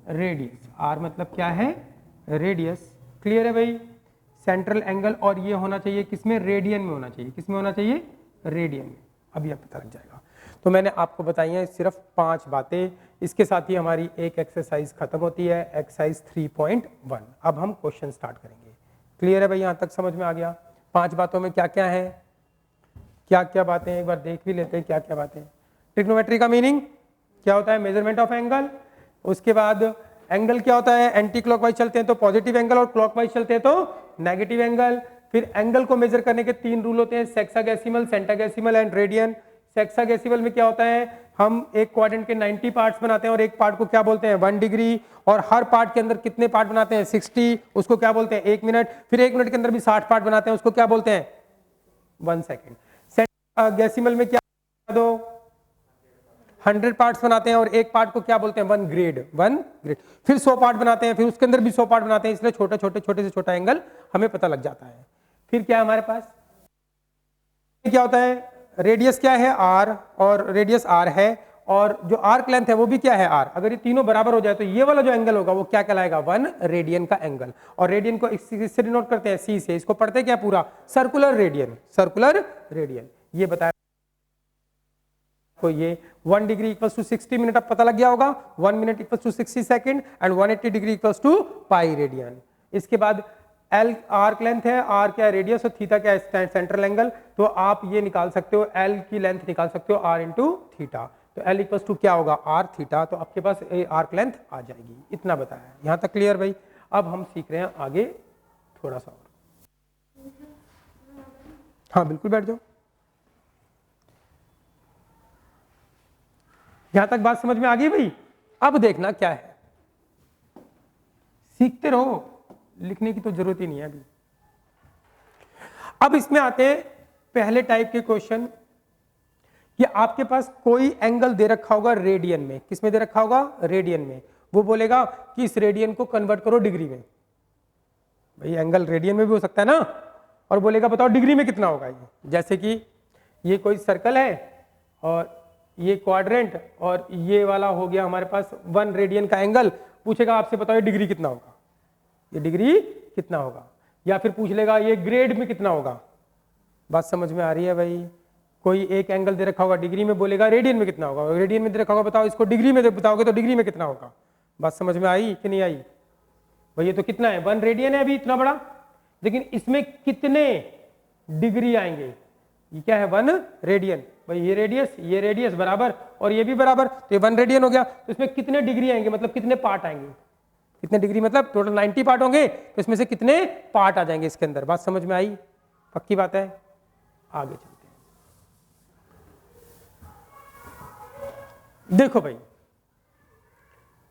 S1: रेडियस, आर मतलब क्या है रेडियस। क्लियर है भाई, सेंट्रल एंगल, और ये होना चाहिए किसमें रेडियन में होना चाहिए, किसमें होना चाहिए रेडियन में, अभी आप पता लग जाएगा। तो मैंने आपको बताई हैं सिर्फ 5 बातें, इसके साथ ही हमारी एक एक्सरसाइज खत्म होती है, एक्सरसाइज 3.1। अब हम क्वेश्चन स्टार्ट करेंगे। क्लियर है भाई, यहां तक समझ में आ गया 5 बातों में क्या क्या है, क्या क्या बातें, एक बार देख भी लेते हैं क्या क्या बातें। ट्रिग्नोमेट्री का मीनिंग क्या होता है मेजरमेंट ऑफ एंगल, उसके बाद एंगल क्या होता है एंटी क्लॉकवाइज चलते हैं तो पॉजिटिव एंगल, और क्लॉकवाइज चलते हैं तो नेगेटिव एंगल। फिर एंगल को मेजर करने के 3 रूल होते हैं, सेक्साडेसिमल, सेंटाडेसिमल एंड रेडियन। सेक्साडेसिमल में क्या होता है, हम एक क्वाड्रेंट के 90 पार्ट्स बनाते हैं और एक पार्ट को क्या बोलते हैं 1 डिग्री, और हर पार्ट के अंदर कितने पार्ट बनाते हैं 60, उसको क्या बोलते हैं 1 मिनट। फिर 1 मिनट के अंदर भी 60 पार्ट बनाते हैं, उसको क्या बोलते हैं 1 सेकेंड। सेंटाडेसिमल में क्या दो 100 पार्ट्स बनाते हैं और एक पार्ट को क्या बोलते हैं 1 ग्रेड, 1 ग्रेड। फिर 100 पार्ट बनाते हैं, फिर उसके अंदर भी 100 पार्ट बनाते हैं, इसलिए छोटे से छोटा एंगल हमें पता लग जाता है। फिर क्या है हमारे पास क्या होता है रेडियस क्या है आर, और रेडियस आर है, और जो आर्क लेंथ है वो भी क्या है आर। अगर ये तीनों बराबर हो जाए तो ये वाला जो एंगल होगा वो क्या कहलाएगा 1 रेडियन का एंगल। और रेडियन को इससे डिनोट करते हैं सी से, इसको पढ़ते क्या पूरा सर्कुलर रेडियन, सर्कुलर रेडियन। ये बताया को ये 1 डिग्री इक्वल्स टू 60 मिनट अब पता लग गया होगा, 1 minute equals to 60 second and 180 degree equals to pi radian. इसके बाद एल आर्क लेंथ है, आर क्या है रेडियस, और थीटा क्या है सेंट्रल एंगल। तो आप ये निकाल सकते हो एल की लेंथ निकाल सकते हो आर इंटू थीटा, तो एल इक्वल्स टू क्या होगा आर थीटा, तो आपके पास आर्क लेंथ आ जाएगी। इतना बताया, यहां तक क्लियर भाई। अब हम सीख रहे हैं आगे थोड़ा सा और। हाँ बिल्कुल बैठ जाओ, यहां तक बात समझ में आ गई भाई। अब देखना क्या है, सीखते रहो, लिखने की तो जरूरत ही नहीं है अभी। अब इसमें आते हैं पहले टाइप के क्वेश्चन कि आपके पास कोई एंगल दे रखा होगा रेडियन में, किसमें दे रखा होगा रेडियन में, वो बोलेगा कि इस रेडियन को कन्वर्ट करो डिग्री में। भाई एंगल रेडियन में भी हो सकता है ना, और बोलेगा बताओ डिग्री में कितना होगा ये। जैसे कि ये कोई सर्कल है और ये क्वाड्रेंट और ये वाला हो गया हमारे पास 1 रेडियन का एंगल। पूछेगा आपसे बताओ ये डिग्री कितना होगा, ये डिग्री कितना होगा, या फिर पूछ लेगा ये ग्रेड में कितना होगा। बात समझ में आ रही है भाई? कोई एक एंगल दे रखा होगा डिग्री में, बोलेगा रेडियन में कितना होगा, रेडियन में दे रखा होगा बताओ इसको डिग्री में बताओगे तो डिग्री में कितना होगा। बात समझ में आई कि नहीं आई भाई? ये तो कितना है 1 रेडियन है अभी इतना बड़ा, लेकिन इसमें कितने डिग्री आएंगे, ये क्या है 1 रेडियन भाई, ये रेडियस बराबर और ये भी बराबर, तो ये 1 रेडियन हो गया। तो इसमें कितने डिग्री आएंगे, मतलब कितने पार्ट आएंगे, कितने डिग्री मतलब टोटल 90 पार्ट होंगे, तो इसमें से कितने पार्ट आ जाएंगे इसके अंदर। बात समझ में आई? पक्की बात है। आगे चलते हैं। देखो भाई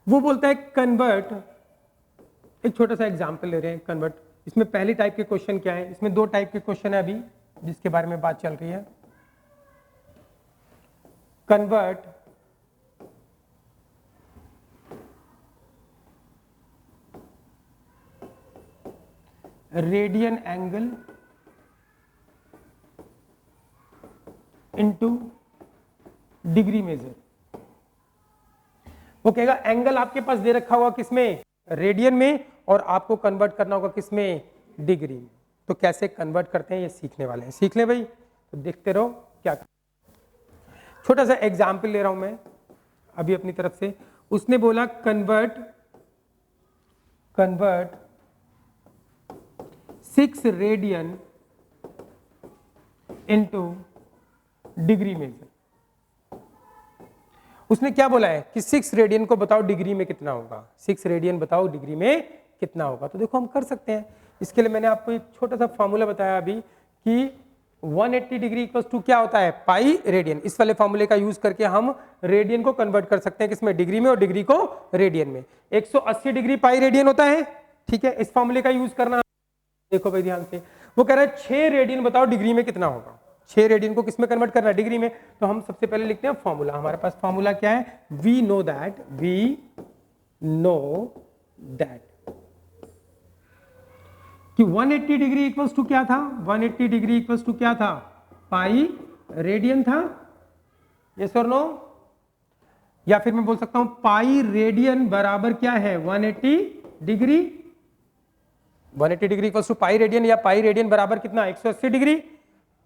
S1: वो बोलता है कन्वर्ट, एक छोटा सा एग्जांपल ले रहे हैं कन्वर्ट। इसमें पहली टाइप के क्वेश्चन क्या है, इसमें 2 टाइप के क्वेश्चन है अभी जिसके बारे में बात चल रही है। Convert radian angle into degree measure. वो कहेगा एंगल आपके पास दे रखा होगा किसमें, रेडियन में, और आपको कन्वर्ट करना होगा किसमें, डिग्री में। तो कैसे कन्वर्ट करते हैं ये सीखने वाले हैं, सीख ले भाई। तो देखते रहो क्या। छोटा सा एग्जाम्पल ले रहा हूं मैं अभी अपनी तरफ से। उसने बोला convert 6 radian into degree measure. उसने क्या बोला है कि 6 रेडियन को बताओ डिग्री में कितना होगा, 6 रेडियन बताओ डिग्री में कितना होगा। तो देखो हम कर सकते हैं। इसके लिए मैंने आपको एक छोटा सा फॉर्मूला बताया अभी कि 180 डिग्री इक्वल्स टू क्या होता है, पाई रेडियन। इस वाले फॉर्मूले का यूज करके हम रेडियन को कन्वर्ट कर सकते हैं किसमें, डिग्री में, और डिग्री को रेडियन में। 180 डिग्री पाई रेडियन होता है, ठीक है। इस फॉर्मूले का यूज करना, देखो भाई ध्यान से, वो कह रहा है 6 रेडियन बताओ डिग्री में कितना होगा। 6 रेडियन को किसमें कन्वर्ट करना है, डिग्री में। तो हम सबसे पहले लिखते हैं फॉर्मूला। हमारे पास फॉर्मूला क्या है, वी नो दैट कि 180 डिग्री इक्वल्स टू क्या था, 180 डिग्री इक्वल्स टू क्या था, पाई रेडियन था। यस और नो? या फिर मैं बोल सकता हूं पाई रेडियन बराबर क्या है, 180 degree. 180 degree equals to pi radian, या पाई रेडियन बराबर कितना, 180 डिग्री।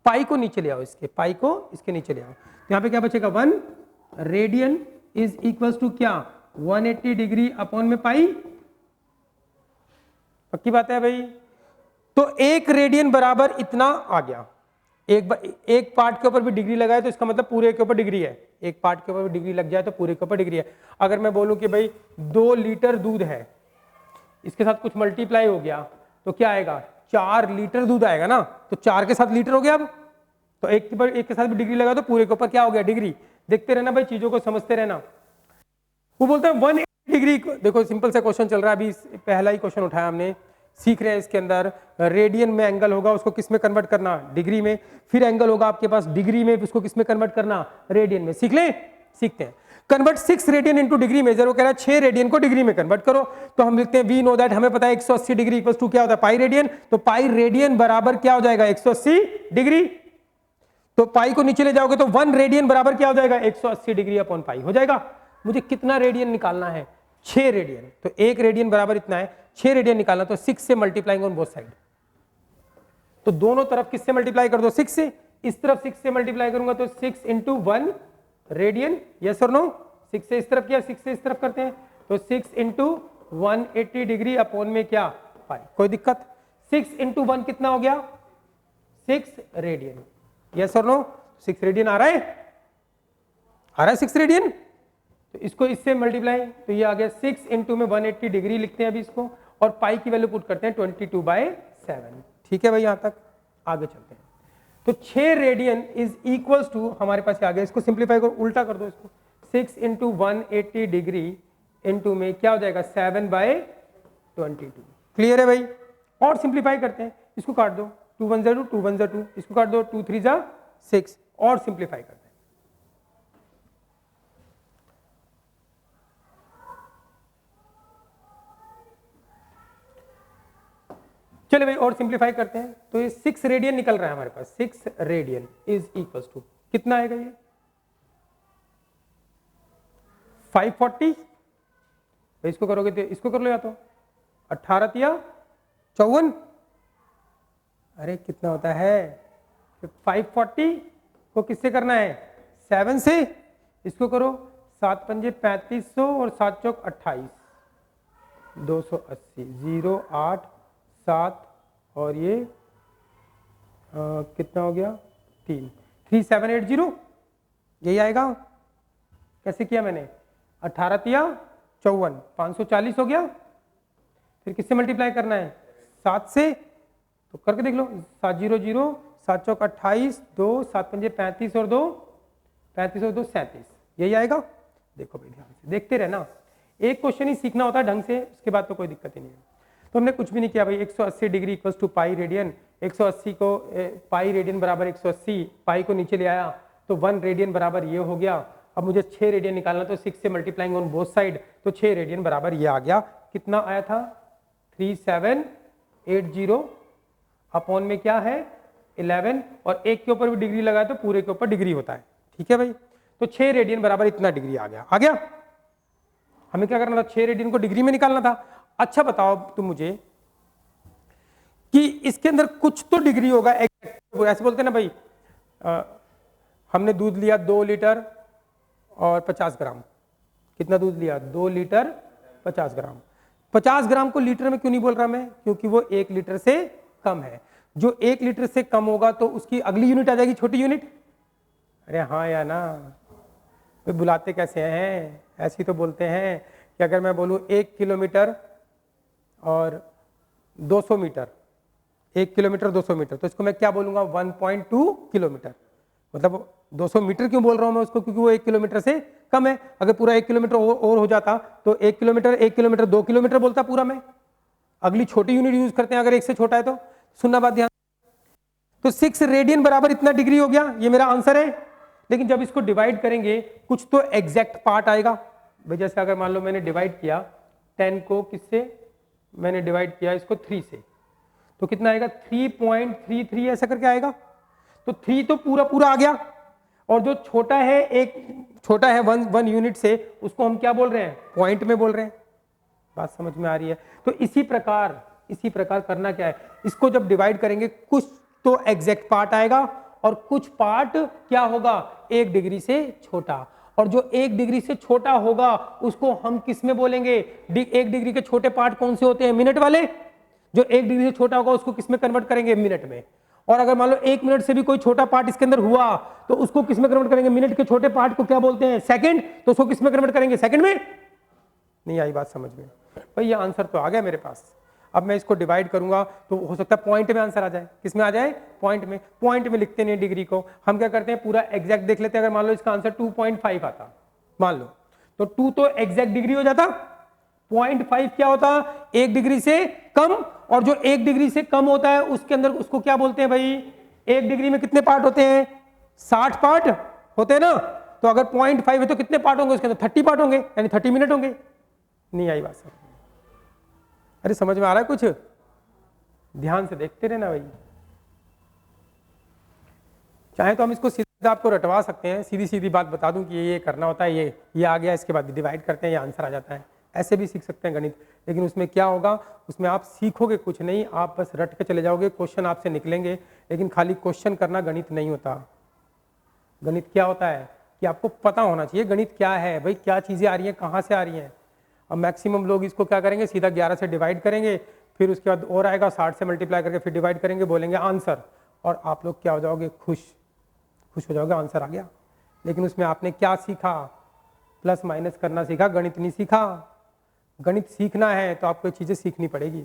S1: पाई को नीचे ले आओ, इसके पाई को इसके नीचे ले आओ, तो यहां पे क्या बचेगा, 1 रेडियन इज इक्वल्स टू क्या, 180 डिग्री अपॉन में पाई। पक्की बात है भाई? तो 1 रेडियन बराबर इतना आ गया। एक पार्ट के ऊपर भी डिग्री लगाए तो इसका मतलब पूरे के ऊपर डिग्री है। एक पार्ट के ऊपर भी डिग्री लग जाए तो पूरे के ऊपर डिग्री है। अगर मैं बोलूं कि भाई 2 लीटर दूध है, इसके साथ कुछ मल्टीप्लाई हो गया तो क्या आएगा, 4 लीटर दूध आएगा ना। तो 4 के साथ लीटर हो गया। अब तो एक के साथ भी डिग्री लगा तो पूरे के ऊपर क्या हो गया, डिग्री। देखते रहना भाई, चीजों को समझते रहना। वो बोलते हैं 180 डिग्री। देखो सिंपल सा क्वेश्चन चल रहा है अभी, पहला ही क्वेश्चन उठाया हमने। सीख रहे हैं इसके अंदर रेडियन में एंगल होगा उसको किस में कन्वर्ट करना, डिग्री में। फिर एंगल होगा आपके पास डिग्री में, उसको किस में कन्वर्ट करना, रेडियन में। सीख लें, सीखते हैं। Convert 6 radian into degree measure. वो कह रहा है 6 रेडियन को डिग्री में कन्वर्ट करो। तो हम लिखते हैं वी नो दैट, हमें पता है 180 डिग्री इक्वल्स टू क्या होता है, पाई रेडियन। तो पाई रेडियन बराबर क्या हो जाएगा, 180 डिग्री। तो पाई को नीचे ले जाओगे तो 1 रेडियन बराबर क्या हो जाएगा, 180 डिग्री अपॉन पाई हो जाएगा। मुझे कितना रेडियन निकालना है, 6 रेडियन। तो 1 रेडियन बराबर इतना है, 6 रेडियन निकालना। तो 6 से मल्टीप्लाइंग ऑन बोथ साइड। तो दोनों तरफ किससे मल्टीप्लाई कर दो, 6 से। इस तरफ 6 से मल्टीप्लाई करूंगा तो 6 इंटू 1 रेडियन। यस और नो? 6 से इस तरफ किया, 6 से इस तरफ करते हैं तो 6 इंटू 180 डिग्री अपॉन में क्या, पाई। कोई दिक्कत? 6 इंटू 1 कितना हो गया, 6 रेडियन। यस और नो? 6 रेडियन आ रहा है, आ रहा है 6 रेडियन। तो इसको इससे मल्टीप्लाई, तो ये आ गया 6 इंटू में 180 डिग्री लिखते हैं अभी इसको, और पाई की वैल्यू पुट करते हैं 22/7। ठीक है भाई, यहां तक। आगे चलते हैं। तो 6 रेडियन इज इक्वल्स टू, हमारे पास आ गया, इसको सिंप्लीफाई करो, उल्टा कर दो इसको। 6 इंटू 180 डिग्री इंटू में क्या हो जाएगा, 7/22। क्लियर है भाई? और सिंप्लीफाई करते हैं, इसको काट दो, 2 1 2, 2 1 2, इसको काट दो, 2 3 6, और सिंप्लीफाई करते हैं। चलिए भाई और सिंप्लीफाई करते हैं। तो ये 6 रेडियन निकल रहा है हमारे पास। 6 रेडियन इज इक्वल टू कितना आएगा, ये 540, इसको करोगे तो इसको कर लो, या तो 18 या 54, अरे कितना होता है 540 को किससे करना है 7 से, इसको करो 7 पंजे 3500 और 7 चौक 28, 280, 0 8 7 और ये कितना हो गया 3, 3780, यही आएगा। कैसे किया मैंने 18 या 54, 540 हो गया, फिर किससे मल्टीप्लाई करना है 7 से, तो करके देख लो 700, 7 चौक 28, 2 7 पंजे 35 और 2 35 और 2 37, यही आएगा। देखो भाई ध्यान से देखते रहना, एक क्वेश्चन ही सीखना होता है ढंग से, उसके बाद तो कोई दिक्कत ही नहीं है। तो हमने कुछ भी नहीं किया भाई, 180 degree equal to pi radian, 180 को पाई रेडियन बराबर 180, पाई को नीचे ले आया तो 1 रेडियन बराबर ये हो गया। अब मुझे 6 रेडियन निकालना, तो 6 से मल्टीप्लाइंग ऑन बोथ साइड, तो 6 रेडियन बराबर ये आ गया। कितना आया था 3780 अपॉन में क्या है 11, और एक के ऊपर भी डिग्री लगाए तो पूरे के ऊपर डिग्री होता है, ठीक है भाई। तो 6 रेडियन बराबर इतना डिग्री आ गया। हमें क्या करना था 6 रेडियन को डिग्री में निकालना था। अच्छा बताओ तुम मुझे कि इसके अंदर कुछ तो डिग्री होगा, ऐसे बोलते ना भाई, हमने दूध लिया 2 लीटर और 50 ग्राम, कितना दूध लिया 2 लीटर 50 ग्राम, 50 ग्राम को लीटर में क्यों नहीं बोल रहा मैं, क्योंकि वो 1 लीटर से कम है। जो 1 लीटर से कम होगा तो उसकी अगली यूनिट आ जाएगी छोटी यूनिट। अरे हाँ या ना, तो बुलाते कैसे हैं, ऐसे ही तो बोलते हैं कि अगर मैं बोलूँ 1 किलोमीटर और 200 मीटर, 1 किलोमीटर 200 मीटर, तो इसको मैं क्या बोलूँगा 1.2 किलोमीटर। मतलब 200 मीटर क्यों बोल रहा हूँ मैं उसको, क्योंकि वो 1 किलोमीटर से कम है। अगर पूरा 1 किलोमीटर और हो जाता तो 1 किलोमीटर 2 किलोमीटर बोलता पूरा मैं। अगली छोटी यूनिट यूज करते हैं अगर 1 से छोटा है तो। सुनना बात ध्यान, तो 6 रेडियन बराबर इतना डिग्री हो गया, ये मेरा आंसर है। लेकिन जब इसको डिवाइड करेंगे कुछ तो एग्जैक्ट पार्ट आएगा भाई। जैसे अगर मान लो मैंने डिवाइड किया 10 को किससे, मैंने डिवाइड किया इसको 3 से, तो कितना आएगा 3.33 ऐसा करके आएगा। तो 3 तो पूरा आ गया, और जो छोटा है, एक छोटा है 1 यूनिट से, उसको हम क्या बोल रहे हैं पॉइंट में बोल रहे हैं। बात समझ में आ रही है। तो इसी प्रकार करना क्या है, इसको जब डिवाइड करेंगे कुछ तो एग्जैक्ट पार्ट आएगा और कुछ पार्ट क्या होगा 1 डिग्री से छोटा, और जो 1 डिग्री से छोटा होगा उसको हम किस में बोलेंगे, 1 डिग्री के छोटे पार्ट कौन से होते हैं मिनट वाले, जो 1 डिग्री से छोटा होगा उसको किस में कन्वर्ट करेंगे मिनट में। और अगर मान लो 1 मिनट से भी कोई छोटा पार्ट इसके अंदर हुआ तो उसको किस में कन्वर्ट करेंगे, मिनट के छोटे पार्ट को क्या बोलते हैं सेकंड, तो उसको किस में कन्वर्ट करेंगे सेकंड में। नहीं आई बात समझ में भाई, ये आंसर तो आ गया मेरे पास। अब मैं इसको डिवाइड करूंगा तो हो सकता है पॉइंट में आंसर आ जाए। किस में आ जाए पॉइंट में लिखते नहीं डिग्री को, हम क्या करते हैं पूरा एग्जैक्ट देख लेते हैं। अगर मान लो इसका आंसर 2.5 आता मान लो, तो 2 तो एग्जैक्ट डिग्री हो जाता, 0.5 क्या होता 1 डिग्री से कम, और जो 1 डिग्री से कम होता है उसके अंदर उसको क्या बोलते हैं भाई, 1 डिग्री में कितने पार्ट होते हैं 60 पार्ट होते हैं ना। तो अगर 0.5 है तो कितने पार्ट होंगे उसके अंदर 30 पार्ट होंगे, यानी 30 मिनट होंगे। नहीं आई बात समझ, अरे समझ में आ रहा है कुछ, ध्यान से देखते रहना भाई। चाहे तो हम इसको सीधा आपको रटवा सकते हैं, सीधी बात बता दूं कि ये करना होता है, ये आ गया, इसके बाद डिवाइड करते हैं, ये आंसर आ जाता है। ऐसे भी सीख सकते हैं गणित, लेकिन उसमें क्या होगा, उसमें आप सीखोगे कुछ नहीं, आप बस रट के चले जाओगे, क्वेश्चन आपसे निकलेंगे, लेकिन खाली क्वेश्चन करना गणित नहीं होता। गणित क्या होता है कि आपको पता होना चाहिए गणित क्या है भाई, क्या चीजें आ रही हैं, कहाँ से आ रही हैं। अब मैक्सिमम लोग इसको क्या करेंगे, सीधा 11 से डिवाइड करेंगे, फिर उसके बाद और आएगा 60 से मल्टीप्लाई करके फिर डिवाइड करेंगे, बोलेंगे आंसर, और आप लोग क्या हो जाओगे खुश हो जाओगे, आंसर आ गया। लेकिन उसमें आपने क्या सीखा, प्लस माइनस करना सीखा, गणित नहीं सीखा। गणित सीखना है तो आपको चीजें सीखनी पड़ेगी,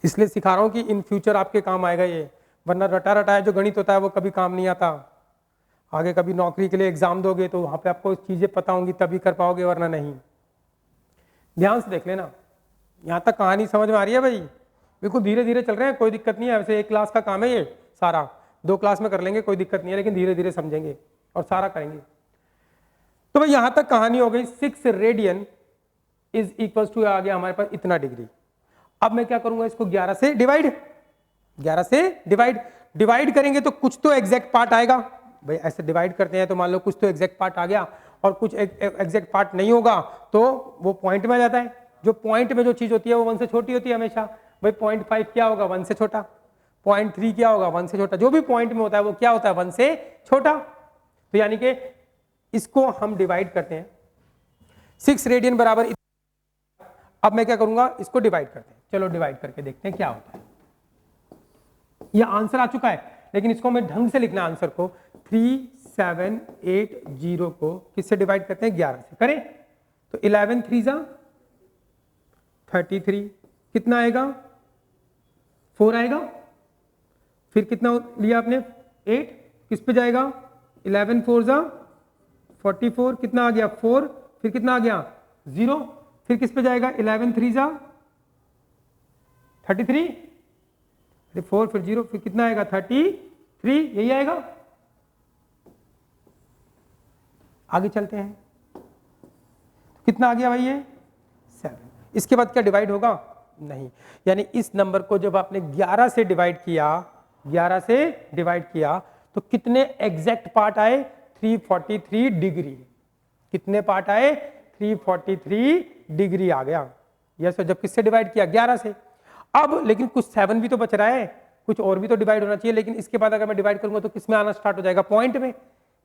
S1: इसलिए सिखा रहा हूं कि इन फ्यूचर आपके काम आएगा ये, वरना रटा रटाया जो गणित होता है वो कभी काम नहीं आता। आगे कभी नौकरी के लिए एग्जाम दोगे तो वहां पे आपको चीजें पता होंगी तभी कर पाओगे, वरना नहीं। ध्यान से देख लेना, यहां तक कहानी समझ में आ रही है भाई, बिल्कुल धीरे धीरे चल रहे हैं, कोई दिक्कत नहीं है। वैसे 1 क्लास का काम है ये सारा, 2 क्लास में कर लेंगे कोई दिक्कत नहीं है, लेकिन धीरे धीरे समझेंगे और सारा करेंगे। तो भाई यहां तक कहानी हो गई, 6 रेडियन इज इक्वल टू आ गया हमारे पास इतना डिग्री। अब मैं क्या करूंगा, इसको 11 से डिवाइड करेंगे तो कुछ तो एग्जैक्ट पार्ट आएगा भाई। ऐसे डिवाइड करते हैं तो मान लो कुछ तो एग्जैक्ट पार्ट आ गया, और कुछ एग्जैक्ट पार्ट नहीं होगा तो वो पॉइंट में आ जाता है। जो पॉइंट में जो चीज होती है वो 1 से छोटी होती है हमेशा। भाई 0.5 क्या होगा 1 से छोटा, 0.3 क्या होगा 1 से छोटा, जो भी पॉइंट में होता है वो क्या होता है 1 से छोटा। तो यानी कि इसको हम डिवाइड करते हैं 6 रेडियन बराबर। अब मैं क्या करूंगा, इसको डिवाइड करते हैं। चलो डिवाइड करके देखते हैं क्या होता है। ये आंसर आ चुका है, लेकिन इसको मैं ढंग से लिखना आंसर को। 3780 को किससे डिवाइड करते हैं 11 से। करें तो 11 3 जा 33, कितना आएगा 4 आएगा, फिर कितना लिया आपने 8, किस पे जाएगा 11 4 जा 44, कितना आ गया 4, फिर कितना आ गया 0, फिर किस पे जाएगा 11 3 जा 33, फिर 4, फिर 0, फिर कितना आएगा 33, यही आएगा। आगे चलते हैं, कितना आ गया भाई ये 7। इसके बाद क्या डिवाइड होगा, नहीं। यानी इस नंबर को जब आपने 11 से डिवाइड किया, 11 से डिवाइड किया तो कितने एग्जैक्ट पार्ट आए 343 डिग्री। कितने पार्ट आए 343 डिग्री आ गया। यस, जब किससे डिवाइड किया 11 से। अब लेकिन कुछ 7 भी तो बच रहा है, कुछ और भी तो डिवाइड होना चाहिए। लेकिन इसके बाद अगर मैं डिवाइड करूंगा तो किस में आना स्टार्ट हो जाएगा पॉइंट में।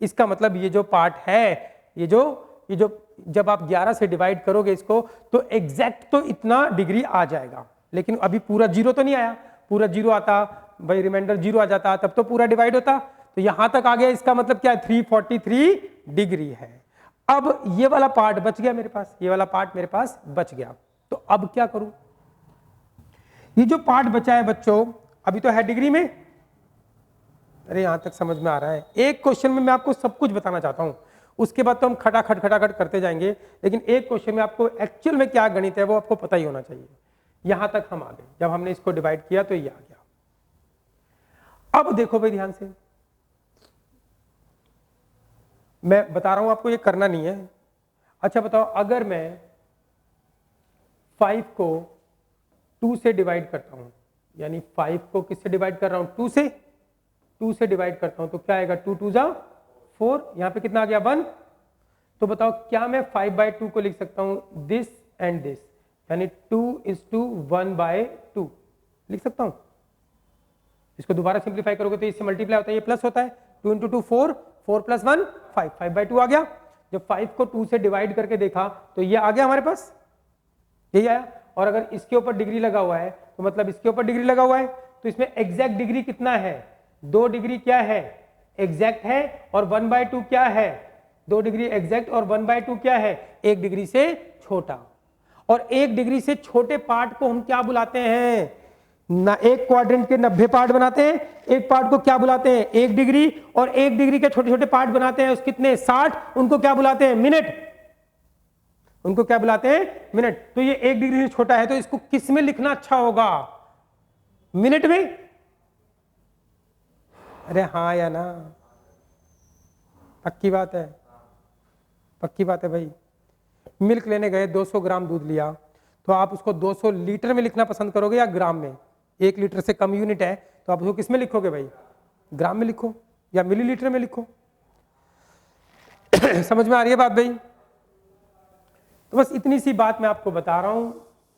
S1: इसका मतलब ये जो पार्ट है, ये जो जब आप 11 से डिवाइड करोगे इसको तो एग्जैक्ट तो इतना डिग्री आ जाएगा। लेकिन अभी पूरा 0 तो नहीं आया, पूरा 0 आता भाई, रिमाइंडर 0 आ जाता तब तो पूरा डिवाइड होता। तो यहां तक आ गया, इसका मतलब क्या है 343 डिग्री है। अब ये वाला पार्ट बच गया मेरे पास, ये वाला पार्ट मेरे पास बच गया। तो अब क्या करूं, ये जो पार्ट बचा है बच्चों अभी तो है डिग्री में। अरे यहां तक समझ में आ रहा है। एक क्वेश्चन में मैं आपको सब कुछ बताना चाहता हूं, उसके बाद तो हम खटाखट करते जाएंगे। लेकिन एक क्वेश्चन में आपको एक्चुअल में क्या गणित है वो आपको पता ही होना चाहिए। यहां तक हम आ गए, जब हमने इसको डिवाइड किया तो ये आ गया। अब देखो भाई ध्यान से, मैं बता रहा हूं आपको, ये करना नहीं है। अच्छा बताओ, अगर मैं 5 को 2 से डिवाइड करता हूं, यानी 5 को किससे डिवाइड कर रहा हूं 2 से डिवाइड करता हूं तो क्या आएगा 2 2 जा 4, यहां पे कितना आ गया 1। तो बताओ क्या मैं 5/2 को लिख सकता हूं दिस एंड दिस, यानी 2:1/2 लिख सकता हूं। इसको दोबारा सिंप्लीफाई करोगे तो इससे मल्टीप्लाई होता है, ये प्लस होता है। 2 × 2 4, 4 + 1 5, 5/2 आ गया। जब 5 को 2 से डिवाइड करके देखा तो ये आ गया हमारे पास, यही आया। और अगर इसके ऊपर डिग्री लगा हुआ है तो मतलब इसके ऊपर डिग्री लगा हुआ है, तो इसमें एग्जैक्ट डिग्री कितना है 2 डिग्री क्या है एग्जैक्ट है, और 1/2 क्या है 2 डिग्री एग्जैक्ट, और 1/2 क्या है 1 डिग्री से छोटा। और 1 डिग्री से छोटे पार्ट को हम क्या बुलाते हैं ना, एक क्वाड्रेंट के 90 पार्ट बनाते हैं, एक पार्ट को क्या बुलाते हैं 1 डिग्री, और 1 डिग्री के छोटे छोटे पार्ट बनाते हैं उस कितने 60, उनको क्या बुलाते हैं मिनट, उनको क्या बुलाते हैं मिनट। तो ये 1 डिग्री से छोटा है तो इसको किस में लिखना अच्छा होगा मिनट में। अरे हाँ या ना, पक्की बात है, पक्की बात है भाई। मिल्क लेने गए 200 ग्राम दूध लिया, तो आप उसको 200 लीटर में लिखना पसंद करोगे या ग्राम में। 1 लीटर से कम यूनिट है तो आप उसको किस में लिखोगे भाई, ग्राम में लिखो या मिलीलीटर में लिखो। समझ में आ रही है बात भाई। तो बस इतनी सी बात मैं आपको बता रहा हूं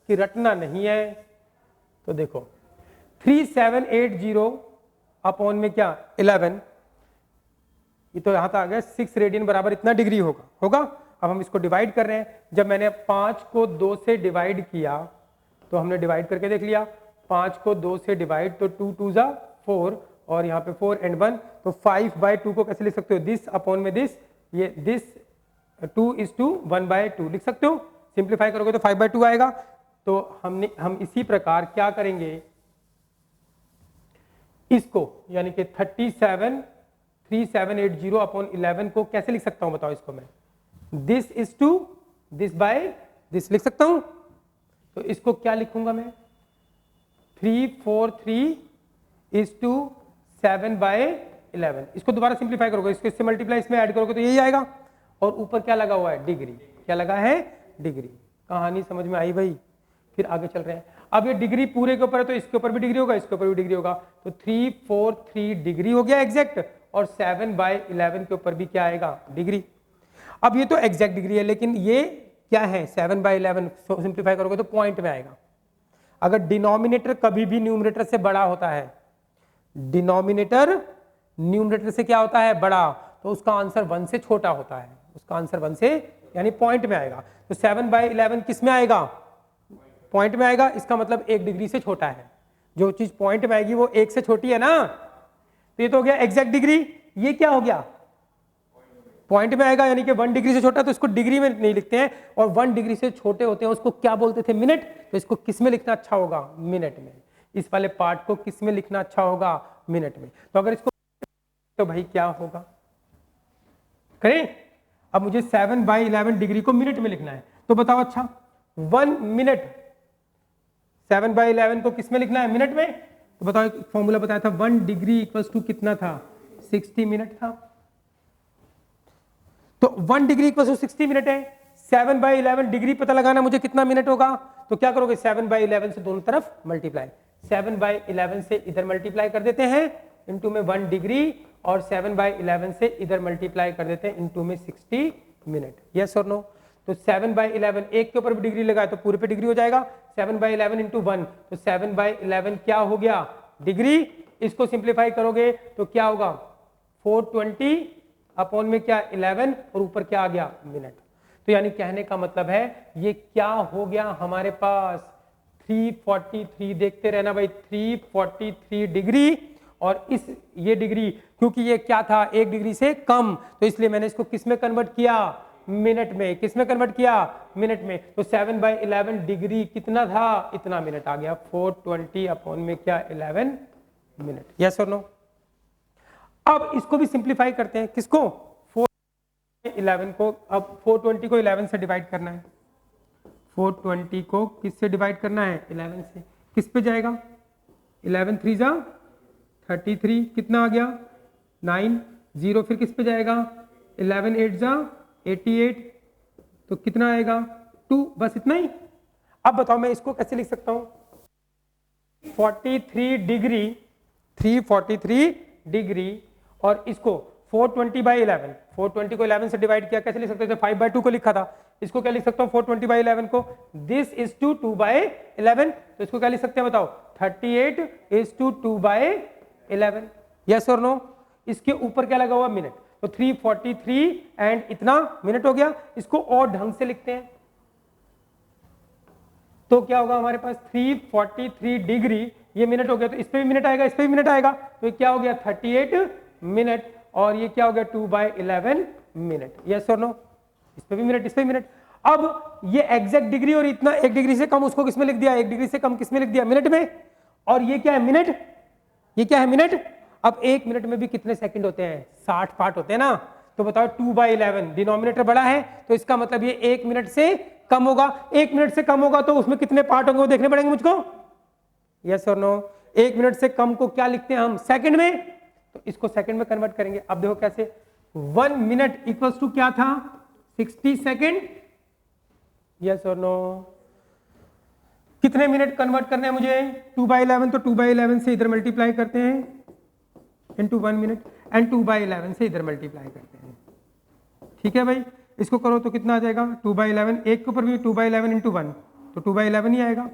S1: कि रटना नहीं है। तो देखो 3780 अपॉन में क्या 11, ये तो यहां तक आ गया 6 रेडियन बराबर इतना डिग्री होगा। अब हम इसको डिवाइड कर रहे हैं। जब मैंने 5 को 2 से डिवाइड किया तो हमने डिवाइड करके देख लिया, 5 को 2 से डिवाइड तो 2 2 जा 4, और यहाँ पे 4 and 1, तो 5/2 को कैसे लिख सकते हो दिस अपॉन में दिस, ये दिस 2:1/2 लिख सकते हो। सिंप्लीफाई करोगे तो 5/2 आएगा। तो हम इसी प्रकार क्या करेंगे इसको, यानी कि 3780 अपॉन 11 को कैसे लिख सकता हूं बताओ इसको मैं, this is to this by this लिख सकता हूं। तो इसको क्या लिखूंगा मैं 343:7/11। इसको दोबारा सिंप्लीफाई करोगे, इसको इससे मल्टीप्लाई इसमें ऐड करोगे तो यही आएगा। और ऊपर क्या लगा हुआ है डिग्री, क्या लगा है डिग्री। कहानी समझ में आई भाई। फिर आगे चल रहे हैं। अब ये डिग्री पूरे के ऊपर है तो इसके ऊपर भी डिग्री होगा, इसके ऊपर भी डिग्री होगा। तो 343 डिग्री हो गया एग्जैक्ट, और 7/11 के ऊपर भी क्या आएगा डिग्री। अब ये तो एग्जैक्ट डिग्री है, लेकिन ये क्या है 7/11, सिंप्लीफाई करोगे तो पॉइंट में आएगा। अगर डिनोमिनेटर कभी भी न्यूमरेटर से बड़ा होता है, डिनोमिनेटर न्यूमरेटर से क्या होता है बड़ा, तो उसका आंसर 1 से छोटा होता है, उसका आंसर 1 से यानी पॉइंट में आएगा। तो 7/11 किस में आएगा, पॉइंट में आएगा, इसका मतलब 1 डिग्री से छोटा है। जो चीज पॉइंट में आएगी वो 1 से छोटी है ना, तो ये तो हो गया एग्जैक्ट डिग्री। ये क्या हो गया, पॉइंट में आएगा, यानी कि 1 डिग्री से छोटा, तो इसको डिग्री में नहीं लिखते हैं, और 1 डिग्री से छोटे होते हैं उसको क्या बोलते थे, मिनट। तो इसको किस में लिखना अच्छा होगा, मिनट में। इस वाले पार्ट को किस में लिखना अच्छा होगा, मिनट में। तो अगर इसको तो भाई क्या होगा, करें। अब मुझे 7/11 डिग्री को मिनट में लिखना है, तो बताओ अच्छा 1 मिनट 7/11 को किस में लिखना है, मिनट में। तो बताओ, एक फॉर्मूला बताया था 1 डिग्री इक्वल्स टू कितना था, 60 मिनट था। तो 1 डिग्री इक्वल्स टू 60 मिनट है। 7/11 डिग्री पता लगाना मुझे कितना मिनट होगा, तो क्या करोगे 7/11 से दोनों तरफ मल्टीप्लाई, 7/11 से इधर मल्टीप्लाई कर देते हैं इनटू में 1 डिग्री, और 7/11 से इधर मल्टीप्लाई कर देते हैं इनटू में 60 मिनट। यस और नो। तो 7/11 एक के ऊपर भी डिग्री लगाए तो पूरे पे डिग्री हो जाएगा, 7/11 इंटू 1, तो 7/11 क्या हो गया, डिग्री। इसको सिंप्लीफाई करोगे तो क्या होगा 420 अपॉन में क्या 11, और ऊपर क्या आ गया, मिनट। तो यानी कहने का मतलब है ये क्या हो गया हमारे पास 343, देखते रहना भाई, 343 डिग्री। और इस ये डिग्री, क्योंकि ये क्या था 1 डिग्री से कम, तो इसलिए मैंने इसको किस में कन्वर्ट किया, मिनट में। किस में कन्वर्ट किया, मिनट में। तो 7/11 डिग्री कितना था, इतना मिनट आ गया, 420 अपॉन में क्या 11 मिनट। यस और नो। अब इसको भी सिंप्लीफाई करते हैं, किसको, 411 को। अब 420 को 11 से डिवाइड करना है, 420 को किससे डिवाइड करना है, 11 से। किस पे जाएगा, 11 3 जा 33, कितना आ गया 9, 0 फिर किस पे जाएगा, 11 8 जा 88, तो कितना आएगा 2, बस इतना ही। अब बताओ मैं इसको कैसे लिख सकता हूं, 43 डिग्री, 343 डिग्री, और इसको 420/11, 420 को 11 से डिवाइड किया, कैसे लिख सकते थे, 5/2 को लिखा था, इसको क्या लिख सकता हूं 420/11 को, दिस इज टू 2/11, तो इसको क्या लिख सकते हैं बताओ, 38 इज टू 2/11। यस और नो। इसके ऊपर क्या लगा हुआ, मिनट, तो 343 एंड इतना मिनट हो गया। इसको और ढंग से लिखते हैं तो क्या होगा हमारे पास, 343 डिग्री, ये मिनट हो गया, तो इस पे भी मिनट आएगा, इस पे भी मिनट आएगा, तो ये क्या हो गया 38 मिनट, और ये क्या हो गया 2/11 मिनट। यस और नो। इस पे भी मिनट, इस पे भी मिनट। अब ये एग्जैक्ट डिग्री, और इतना 1 डिग्री से कम उसको किसमें लिख दिया, 1 डिग्री से कम किसमें लिख दिया, मिनट में। और ये क्या है, मिनट, ये क्या है, मिनट। अब 1 मिनट में भी कितने सेकंड होते हैं, 60 पार्ट होते हैं ना। तो बताओ 2/11, डिनोमिनेटर बड़ा है, तो इसका मतलब ये 1 मिनट से कम होगा। 1 मिनट से कम होगा तो उसमें कितने पार्ट होंगे वो देखने पड़ेंगे मुझको। यस और नो। 1 मिनट से कम को क्या लिखते हैं हम, सेकंड में, तो इसको सेकंड में कन्वर्ट करेंगे। अब देखो कैसे, 1 मिनट इक्वल्स टू क्या था, 60 सेकंड। यस और नो। कितने मिनट कन्वर्ट करने हैं मुझे, 2/11, तो 2/11 से इधर मल्टीप्लाई करते हैं इनटू 1 मिनट, एंड 2/11 से इधर मल्टीप्लाई करते हैं। ठीक है भाई, इसको करो तो कितना आ जाएगा, 2/11, एक के ऊपर भी 2/11 इंटू 1, तो 2/11 ही आएगा,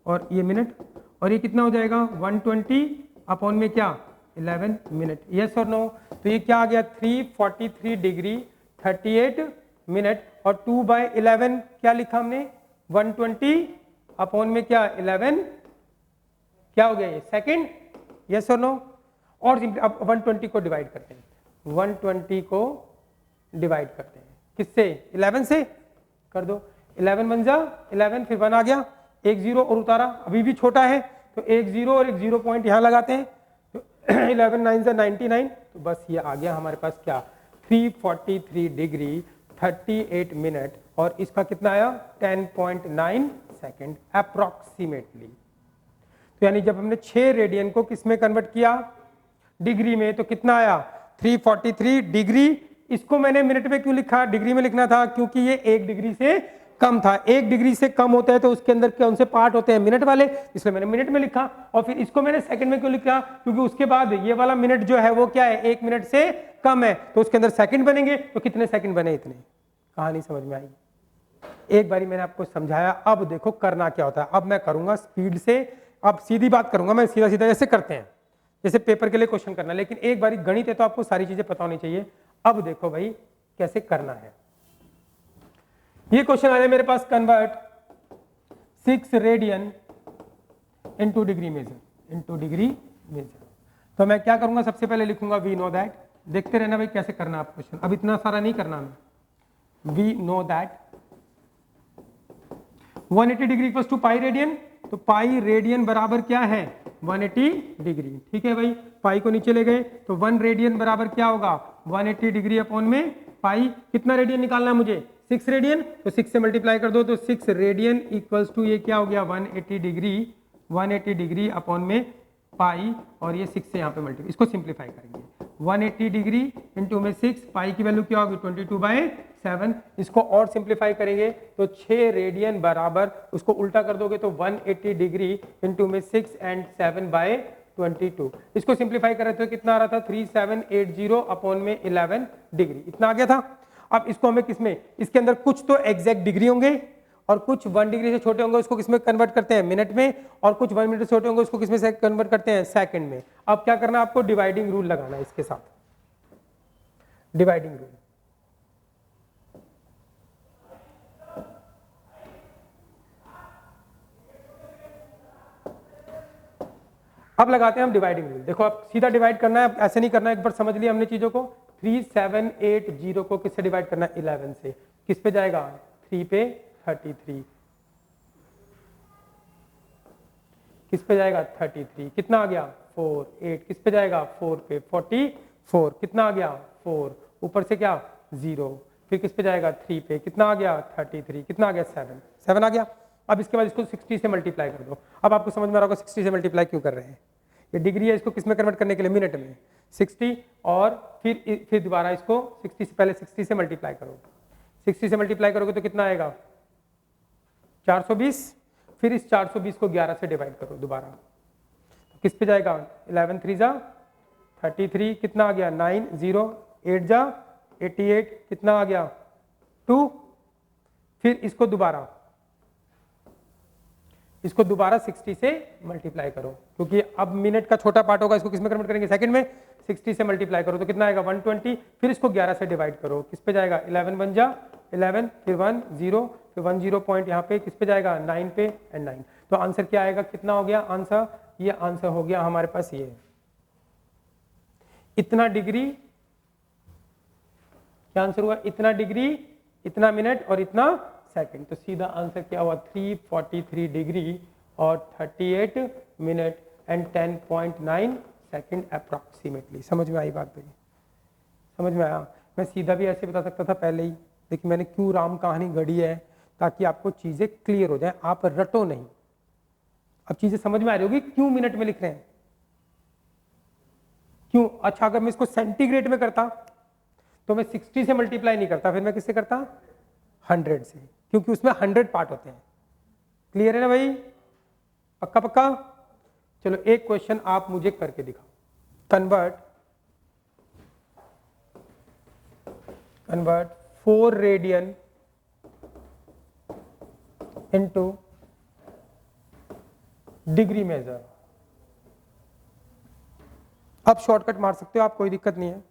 S1: और ये मिनट, और ये कितना हो जाएगा 120 अपॉन में क्या 11 मिनट। यस और नो। तो ये क्या आ गया 343 डिग्री 38 मिनट, और 2/11 क्या लिखा हमने 120 अपॉन में क्या 11, क्या हो गया ये सेकंड। यस और नो। और अब 120 को डिवाइड करते हैं, 120 को डिवाइड करते हैं किससे, 11 से, कर दो, 11 बन जा 11, फिर 1 आ गया, एक 0 और उतारा, अभी भी छोटा है, तो एक 0 और एक 0 पॉइंट यहाँ लगाते हैं, तो 11 9 जा 99, तो बस ये आ गया हमारे पास क्या 343 डिग्री 38 मिनट, और इसका कितना आया 10.9 सेकेंड अप्रोक्सीमेटली। तो यानी जब हमने 6 रेडियन को किस में कन्वर्ट किया, डिग्री में, तो कितना आया 343 डिग्री। इसको मैंने मिनट में क्यों लिखा, डिग्री में लिखना था क्योंकि ये 1 डिग्री से कम था, 1 डिग्री से कम होता है तो उसके अंदर कौन से पार्ट होते हैं, मिनट वाले, इसलिए मैंने मिनट में लिखा। और फिर इसको मैंने सेकंड में क्यों लिखा, क्योंकि उसके बाद ये वाला मिनट जो है वो क्या है, 1 मिनट से कम है, तो उसके अंदर सेकंड बनेंगे, तो कितने सेकंड बने, इतने। कहानी समझ में आई? एक बारी मैंने आपको समझाया, अब देखो करना क्या होता है। अब मैं करूंगा स्पीड से, अब सीधी बात करूंगा मैं, सीधा सीधा जैसे करते हैं, जैसे पेपर के लिए क्वेश्चन करना, लेकिन एक बारी गणित है तो आपको सारी चीजें पता होनी चाहिए। अब देखो भाई कैसे करना है। ये क्वेश्चन आ जाए मेरे पास, convert 6 radian into degree measure, तो मैं क्या करूंगा, सबसे पहले लिखूंगा वी नो दैट। देखते रहना भाई कैसे करना आप क्वेश्चन, अब इतना सारा नहीं करना हमें। We know that 180 degree equals to pi radian, तो पाई रेडियन बराबर क्या है, 180 डिग्री। ठीक है भाई, पाई को नीचे ले गए तो 1 रेडियन बराबर क्या होगा, 180 डिग्री अपॉन में पाई। कितना रेडियन निकालना है मुझे, 6 रेडियन, तो 6 से मल्टीप्लाई कर दो, तो 6 रेडियन इक्वल्स टू ये क्या हो गया, 180 डिग्री अपॉन में पाई, और ये 6 से यहाँ पे मल्टीप्लाई, इसको सिंप्लीफाई करेंगे। 180 डिग्री इंटू में 6, पाई की वैल्यू क्या होगी, 22/7। इसको और सिंप्लीफाई करेंगे तो 6 रेडियन बराबर, उसको उल्टा कर दोगे तो 180 डिग्री इंटू में 6 एंड 7/22। इसको सिंप्लीफाई कर रहे थे तो कितना आ रहा था, 3780 अपॉन में 11 डिग्री, इतना आ गया था। अब इसको हमें किसमें, इसके अंदर कुछ तो एग्जैक्ट डिग्री होंगे और कुछ 1 डिग्री से छोटे होंगे, उसको किसमें कन्वर्ट करते हैं, मिनट में, और कुछ 1 मिनट से छोटे होंगे उसको किसमें से कन्वर्ट करते हैं, सेकंड में। अब क्या करना है आपको, डिवाइडिंग रूल लगाना है इसके साथ, डिवाइडिंग रूल। अब लगाते हैं हम डिवाइडिंग रूल। देखो आप सीधा डिवाइड करना है, ऐसे नहीं करना है, एक बार समझ लिया हमने चीजों को। 3780 को किससे डिवाइड करना है, 11 से। किस पे जाएगा, 3 पे 33, किस पे जाएगा 33, कितना आ गया 4, 8 किस पे जाएगा 4 पे 44, कितना आ गया 4, ऊपर से क्या 0, फिर किस पे जाएगा 3 पे, कितना आ गया 33, कितना आ गया 7 आ गया। अब इसके बाद इसको 60 से मल्टीप्लाई कर दो। अब आपको समझ में आ रहा होगा 60 से मल्टीप्लाई क्यों कर रहे हैं, ये डिग्री है, इसको किस में कन्वर्ट करने के लिए, मिनट में 60, और फिर दोबारा इसको 60 से, पहले 60 से मल्टीप्लाई करो, 60 से मल्टीप्लाई करोगे तो कितना आएगा 420, फिर इस 420 को 11 से डिवाइड करो दोबारा, तो किस पे जाएगा 11 3 जा 33, कितना आ गया 9 0 8 जा 88, कितना आ गया 2, फिर इसको दोबारा 60 से मल्टीप्लाई करो, क्योंकि अब मिनट का छोटा पार्ट होगा, इसको किस में कन्वर्ट करेंगे, सेकंड में। 60 से मल्टीप्लाई करो तो कितना आएगा 120, फिर इसको 11 से डिवाइड करो, किस पे जाएगा 11 1 जा 11, फिर 1 0, फिर 1 0 पॉइंट यहाँ पे किस पे जाएगा 9 पे एंड 9। तो आंसर क्या आएगा, कितना हो गया आंसर, ये आंसर हो गया हमारे पास ये इतना डिग्री, क्या आंसर हुआ, इतना डिग्री, इतना मिनट और इतना सेकंड। तो सीधा आंसर क्या हुआ 343 डिग्री और 38 मिनट एंड 10.9 सेकंड अप्रॉक्सीमेटली। समझ में आई बात भाई, समझ में आया। मैं सीधा भी ऐसे बता सकता था पहले ही, लेकिन मैंने क्यों राम कहानी गढ़ी है, ताकि आपको चीजें क्लियर हो जाए, आप रटो नहीं। अब चीजें समझ में आ रही होगी क्यों मिनट में लिख रहे हैं, क्यों। अच्छा अगर मैं इसको सेंटीग्रेड में करता तो मैं 60 से मल्टीप्लाई नहीं करता, फिर मैं किससे करता 100 से, क्योंकि उसमें 100 पार्ट होते हैं। क्लियर है ना भाई, पक्का पक्का। चलो एक क्वेश्चन आप मुझे करके दिखाओ, convert 4 radian into degree measure. अब शॉर्टकट मार सकते हो आप, कोई दिक्कत नहीं है।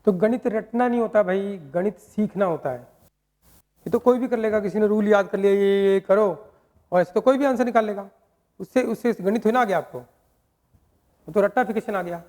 S1: तो गणित रटना नहीं होता भाई, गणित सीखना होता है। ये तो कोई भी कर लेगा, किसी ने रूल याद कर लिया ये करो और ऐसे तो कोई भी आंसर निकाल लेगा, उससे उससे गणित हो ना आ गया आपको, तो रट्टाफिकेशन आ गया।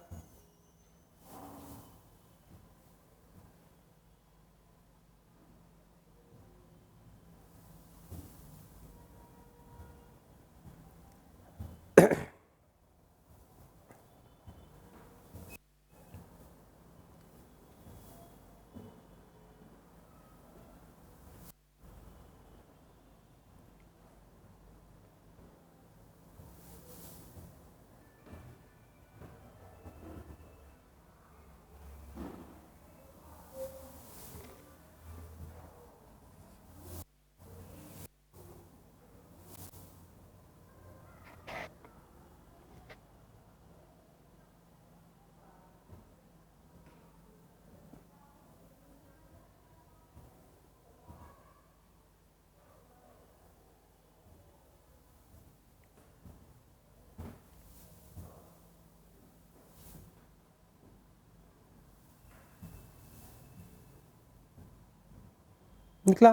S1: निकला,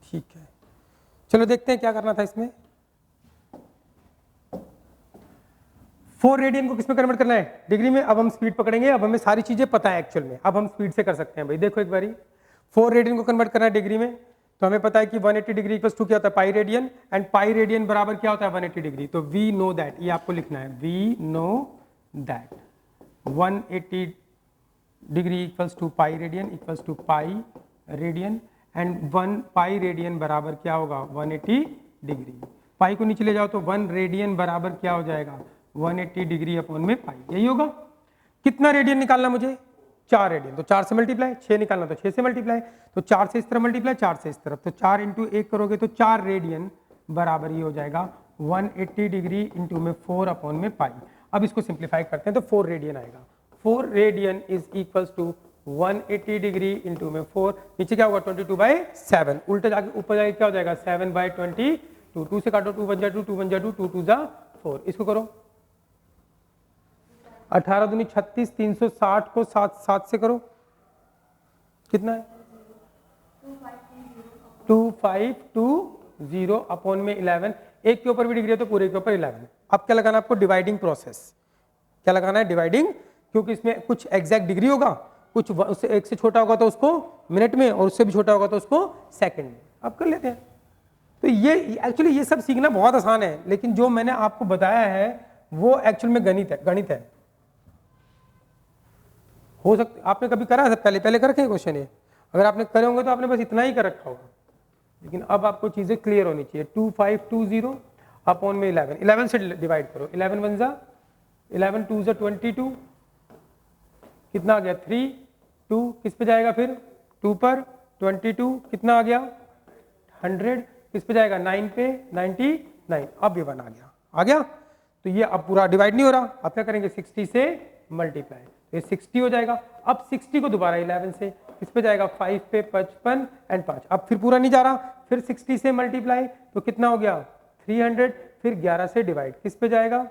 S1: ठीक है। चलो देखते हैं क्या करना था इसमें। 4 रेडियन को किसमें कन्वर्ट करना है, डिग्री में। अब हम स्पीड पकड़ेंगे, अब हमें सारी चीजें पता है एक्चुअल में, अब हम स्पीड से कर सकते हैं भाई। देखो एक बारी, 4 रेडियन को कन्वर्ट करना है डिग्री में, तो हमें पता है कि 180 डिग्री इक्वल्स टू क्या होता है पाई रेडियन, एंड पाई रेडियन बराबर क्या होता है 180 डिग्री। तो वी नो दैट, ये आपको लिखना है, we know that 180 degree equals to pi radian equals to pi radian, and 1 pi radian बराबर क्या होगा 180 डिग्री। पाई को नीचे ले जाओ तो 1 रेडियन बराबर क्या हो जाएगा 180 डिग्री अपॉन में पाई, यही होगा। कितना रेडियन निकालना मुझे, 4 रेडियन, तो 4 से मल्टीप्लाई, 6 निकालना तो 6 से मल्टीप्लाई, तो 4 से इस तरफ मल्टीप्लाई, 4 से इस तरफ, तो 4 इंटू 1 करोगे तो 4 रेडियन बराबर ये हो जाएगा 180 डिग्री इंटू में 4 अपॉन में पाई। अब इसको सिंप्लीफाई करते हैं तो 4 रेडियन आएगा, 4 radian is equals to 180 degree into में 4, नीचे क्या होगा 22/7, उल्टा जाके ऊपर जाके क्या हो जाएगा 7/22, 2 से काटो 2 बन जा 2, 2 बन जा 2, 2 2 जा 4, इसको करो 18 दूनी 36, 360 को 7 से करो, कितना है 2520 अपॉन में 11, एक के ऊपर भी डिग्री है तो पूरे के ऊपर 11। अब क्या लगाना है आपको, डिवाइडिंग प्रोसेस, क्या लगाना है डिवाइडिंग, क्योंकि इसमें कुछ एग्जैक्ट डिग्री होगा, कुछ उससे एक से छोटा होगा तो उसको मिनट में, और उससे भी छोटा होगा तो उसको सेकंड में। अब कर लेते हैं। तो ये एक्चुअली ये सब सीखना बहुत आसान है, लेकिन जो मैंने आपको बताया है वो एक्चुअल में गणित है। हो सकता आपने कभी करा है पहले कर रखे क्वेश्चन, ये अगर आपने करे होंगे तो आपने बस इतना ही कर रखा होगा, लेकिन अब आपको चीजें क्लियर होनी चाहिए। 2520 अपॉन में 11 से डिवाइड करो, 11 1 जा 11 2 जा 22, कितना आ गया 3, 2 किस पे जाएगा फिर 2 पर, 22 कितना आ गया 100, किस पे जाएगा 9 पे 99, अब ये 1 आ गया। तो ये अब पूरा डिवाइड नहीं हो रहा, अब क्या करेंगे 60 से मल्टीप्लाई, ये 60 हो जाएगा। अब 60 को दोबारा 11 से किस पे जाएगा 5 पे 55 एंड 5, अब फिर पूरा नहीं जा रहा, फिर 60 से मल्टीप्लाई तो कितना हो गया 300, फिर 11 से डिवाइड किस पे जाएगा,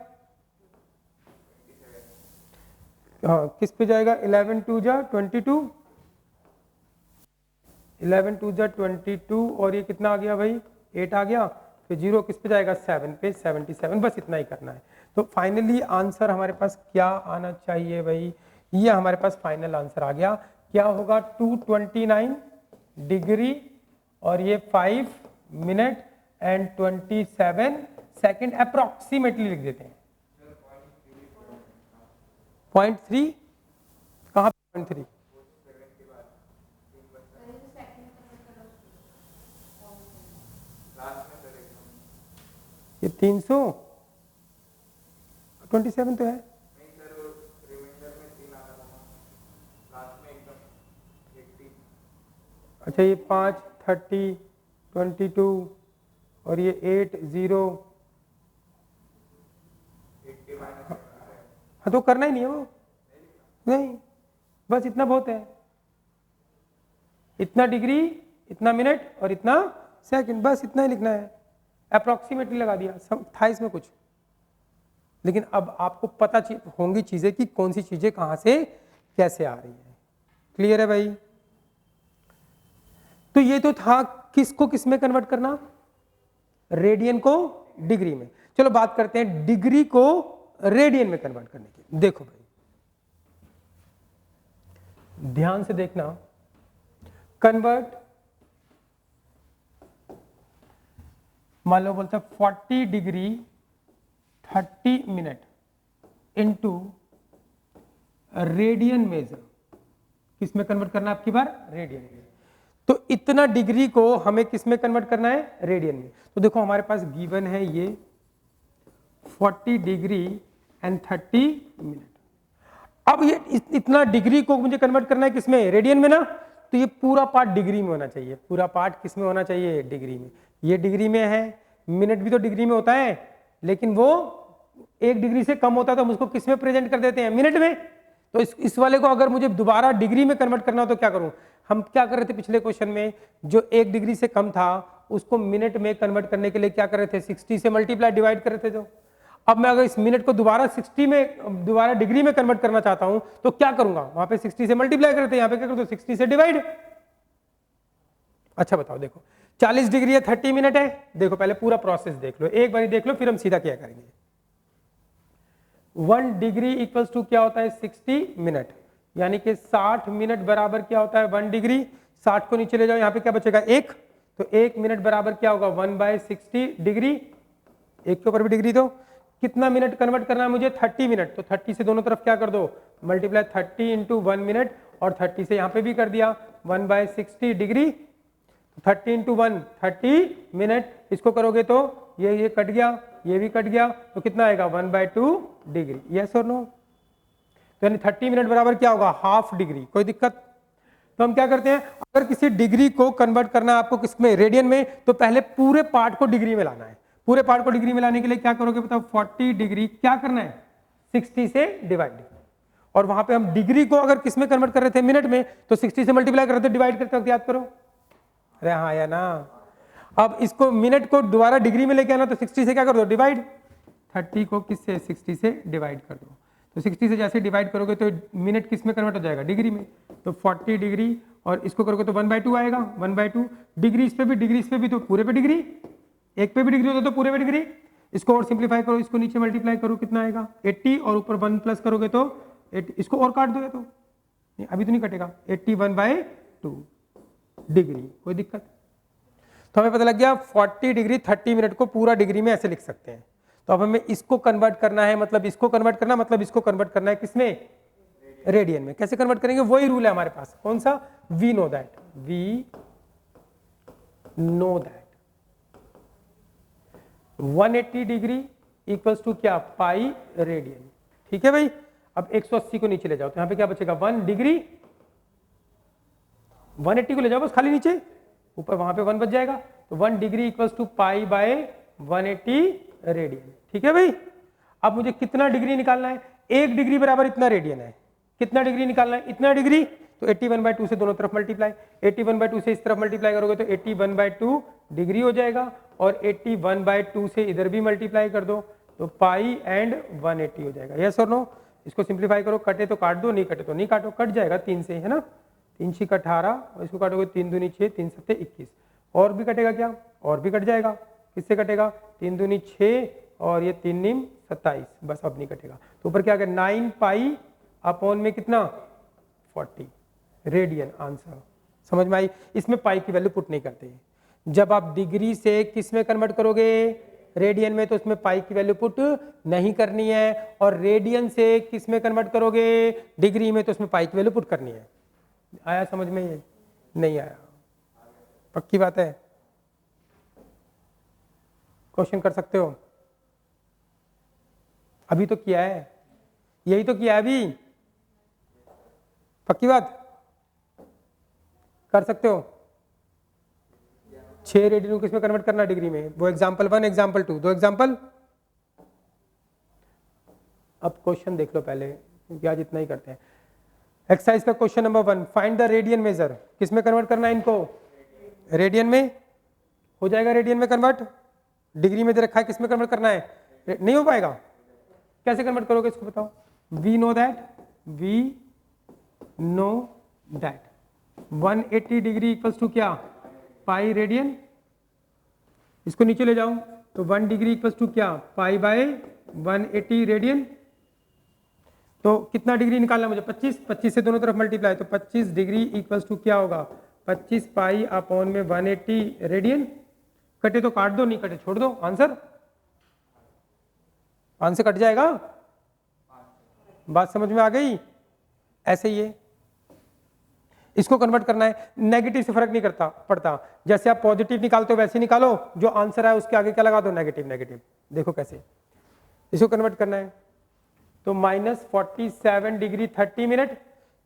S1: हाँ किस पे जाएगा 11 2 जा 22, 11 2 जा 22, और ये कितना आ गया भाई 8 आ गया, फिर 0 किस पे जाएगा 7 पे 77, बस इतना ही करना है। तो फाइनली आंसर हमारे पास क्या आना चाहिए भाई, ये हमारे पास फाइनल आंसर आ गया, क्या होगा 229 डिग्री और ये 5 मिनट एंड 27 सेकंड अप्रोक्सीमेटली लिख देते हैं। 0.3 कहाँ पे 0.3, ये 327 तो है, अच्छा ये 5 30 22 और ये 8 0, हाँ तो करना ही नहीं है वो, नहीं बस इतना बहुत है, इतना डिग्री इतना मिनट और इतना सेकंड, बस इतना ही लिखना है, अप्रोक्सीमेटली लगा दिया, था इसमें कुछ। लेकिन अब आपको पता होंगी चीजें कि कौन सी चीजें कहाँ से कैसे आ रही है। क्लियर है भाई? तो ये तो था किसको किस में कन्वर्ट करना, रेडियन को डिग्री में। चलो बात करते हैं डिग्री को रेडियन में कन्वर्ट करने की। देखो भाई ध्यान से देखना, कन्वर्ट, मान लो बोलता 40 degree 30 minute into radian major, किस में कन्वर्ट करना है आपकी बार, रेडियन में। तो इतना डिग्री को हमें किस में कन्वर्ट करना है, रेडियन में। तो देखो हमारे पास गिवन है ये 40 डिग्री एंड 30 मिनट। अब ये इतना डिग्री को मुझे कन्वर्ट करना है किसमें, रेडियन में ना, तो ये पूरा पार्ट डिग्री में होना चाहिए। पूरा पार्ट किस में होना चाहिए, डिग्री में। ये डिग्री में है, मिनट भी तो डिग्री में होता है, लेकिन वो 1 डिग्री से कम होता है तो हम उसको किस में प्रेजेंट कर देते हैं, मिनट में। तो इस वाले को अगर मुझे दोबारा डिग्री में कन्वर्ट करना हो तो क्या करूं, हम क्या कर रहे थे पिछले क्वेश्चन में, जो 1 डिग्री से कम था उसको मिनट में कन्वर्ट करने के लिए क्या कर रहे थे, 60 से मल्टीप्लाई डिवाइड कर रहे थे। जो अब मैं अगर इस मिनट को दोबारा 60 में, दोबारा डिग्री में कन्वर्ट करना चाहता हूं तो क्या करूंगा, वहां पे 60 से मल्टीप्लाई करते हैं, यहां पे क्या करते हो 60 से डिवाइड। अच्छा बताओ, देखो 40 डिग्री है 30 मिनट है, देखो पहले पूरा प्रोसेस देख लो, एक बार देख लो फिर हम सीधा क्या करेंगे। 1 डिग्री इक्वल्स टू क्या होता है, 60 मिनट, यानी कि 60 मिनट बराबर क्या होता है 1 डिग्री। 60 को नीचे ले जाओ, यहाँ पे क्या बचेगा 1, तो 1 मिनट बराबर क्या होगा 1/60 डिग्री, एक के ऊपर भी डिग्री। तो कितना मिनट कन्वर्ट करना है मुझे, 30 मिनट। तो 30 से दोनों तरफ क्या कर दो, मल्टीप्लाई, 30 इंटू 1 मिनट, और 30 से यहाँ पे भी कर दिया 1/60 डिग्री। 30 इंटू 1 30 मिनट, इसको करोगे तो ये कट गया, ये भी कट गया, तो कितना आएगा 1/2 डिग्री। यस और नो? तो यानी 30 मिनट बराबर क्या होगा, हाफ डिग्री। कोई दिक्कत? तो हम क्या करते हैं, अगर किसी डिग्री को कन्वर्ट करना है आपको किसमें, रेडियन में, तो पहले पूरे पार्ट को डिग्री में लाना है। पूरे पार्ट को डिग्री में लाने के लिए क्या करोगे बताओ, 40 डिग्री क्या करना है 60 से डिवाइड, और वहां पे हम डिग्री को अगर किस में कन्वर्ट कर रहे थे, मिनट में, तो 60 से मल्टीप्लाई कर रहे थे, डिवाइड करते वक्त याद करो। अरे हाँ या ना? अब इसको मिनट को दोबारा डिग्री में लेके आना, तो 60 से क्या कर दो डिवाइड, 30 को किससे 60 से डिवाइड कर दो। तो 60 से जैसे डिवाइड करोगे तो मिनट किस में कन्वर्ट हो जाएगा, डिग्री में। तो 40 डिग्री, और इसको करोगे तो 1/2 आएगा, 1/2 डिग्री, इस पे भी डिग्री, इस पे भी, तो पूरे पे डिग्री, एक पे भी डिग्री होता तो पूरे पे डिग्री। इसको और सिंप्लीफाई करो, इसको नीचे मल्टीप्लाई करो, कितना आएगा 80, और ऊपर 1 प्लस करोगे तो 80, इसको और काट दोगे तो अभी तो नहीं कटेगा, 81/2 डिग्री। कोई दिक्कत? तो हमें पता लग गया 40 डिग्री 30 मिनट को पूरा डिग्री में ऐसे लिख सकते हैं। तो अब हमें इसको कन्वर्ट करना है, मतलब इसको कन्वर्ट करना, मतलब इसको कन्वर्ट करना है किसमें, रेडियन में। कैसे कन्वर्ट करेंगे, वही रूल है हमारे पास, कौन सा, we know that, we know that 180 degree equals to क्या, पाई रेडियन। ठीक है भाई? अब 180 को नीचे ले जाओ, तो यहां पे क्या बचेगा 1 डिग्री, 180 को ले जाओ बस खाली नीचे, ऊपर वहां पे 1 बच जाएगा, तो 1 degree equals to pi by 180 radian. ठीक है भाई? अब मुझे कितना डिग्री निकालना है, 1 डिग्री बराबर इतना रेडियन है, कितना डिग्री निकालना है, इतना डिग्री। तो 81/2 से दोनों तरफ मल्टीप्लाई, 81/2 से इस तरफ मल्टीप्लाई करोगे तो 81/2 डिग्री हो जाएगा, और 81/2 से इधर भी मल्टीप्लाई कर दो तो पाई एंड 180 हो जाएगा। यस और नो? इसको सिंप्लीफाई करो, कटे तो काट दो, नहीं कटे तो नहीं काटो, कट जाएगा 3 से, है ना, 3 6 18, और इसको काटोगे 3 दूनी 6, 3 7 21, और भी कटेगा क्या, और भी कट जाएगा, किससे कटेगा, 3 दूनी 6, और ये 3 निम 27, बस अब नहीं कटेगा। तो ऊपर क्या आ गया 9 पाई अपॉन में कितना 40 रेडियन। आंसर समझ में आई? इसमें पाई की वैल्यू पुट नहीं करते। जब आप डिग्री से किस में कन्वर्ट करोगे, रेडियन में, तो उसमें पाई की वैल्यू पुट नहीं करनी है, और रेडियन से किस में कन्वर्ट करोगे, डिग्री में, तो उसमें पाई की वैल्यू पुट करनी है। आया समझ में? ये नहीं आया? पक्की बात है? क्वेश्चन कर सकते हो? अभी तो किया है, यही तो किया है अभी। पक्की बात? कर सकते हो? 6 रेडियन को किसमें कन्वर्ट करना डिग्री में, वो एग्जाम्पल 1 एग्जाम्पल 2, 2 एग्जाम्पल। अब क्वेश्चन देख लो पहले, क्योंकि आज इतना ही करते हैं। एक्सरसाइज का question number 1, find the radian major, किसमें कन्वर्ट करना है इनको, रेडियन में। हो जाएगा रेडियन में कन्वर्ट, डिग्री में दे रखा है, किसमें कन्वर्ट करना है, नहीं हो पाएगा। कैसे कन्वर्ट करोगे इसको बताओ। We know that, we know that 180 degree equals to क्या, पाई रेडियन। इसको नीचे ले जाऊं तो 1 डिग्री इक्वल्स टू क्या, पाई बाय 180 रेडियन। तो कितना डिग्री निकालना मुझे, 25, 25 से दोनों तरफ मल्टीप्लाई, तो 25 डिग्री इक्वल्स टू क्या होगा, 25 पाई अपॉन में 180 रेडियन। कटे तो काट दो, नहीं कटे छोड़ दो, आंसर आंसर कट जाएगा। बात समझ में आ गई। ऐसे ही है, इसको कन्वर्ट करना है, नेगेटिव से फर्क नहीं करता पड़ता, जैसे आप पॉजिटिव निकालते हो वैसे निकालो, जो आंसर है उसके आगे क्या लगा दो, नेगेटिव। नेगेटिव देखो कैसे इसको कन्वर्ट करना है। तो -47 डिग्री 30 मिनट,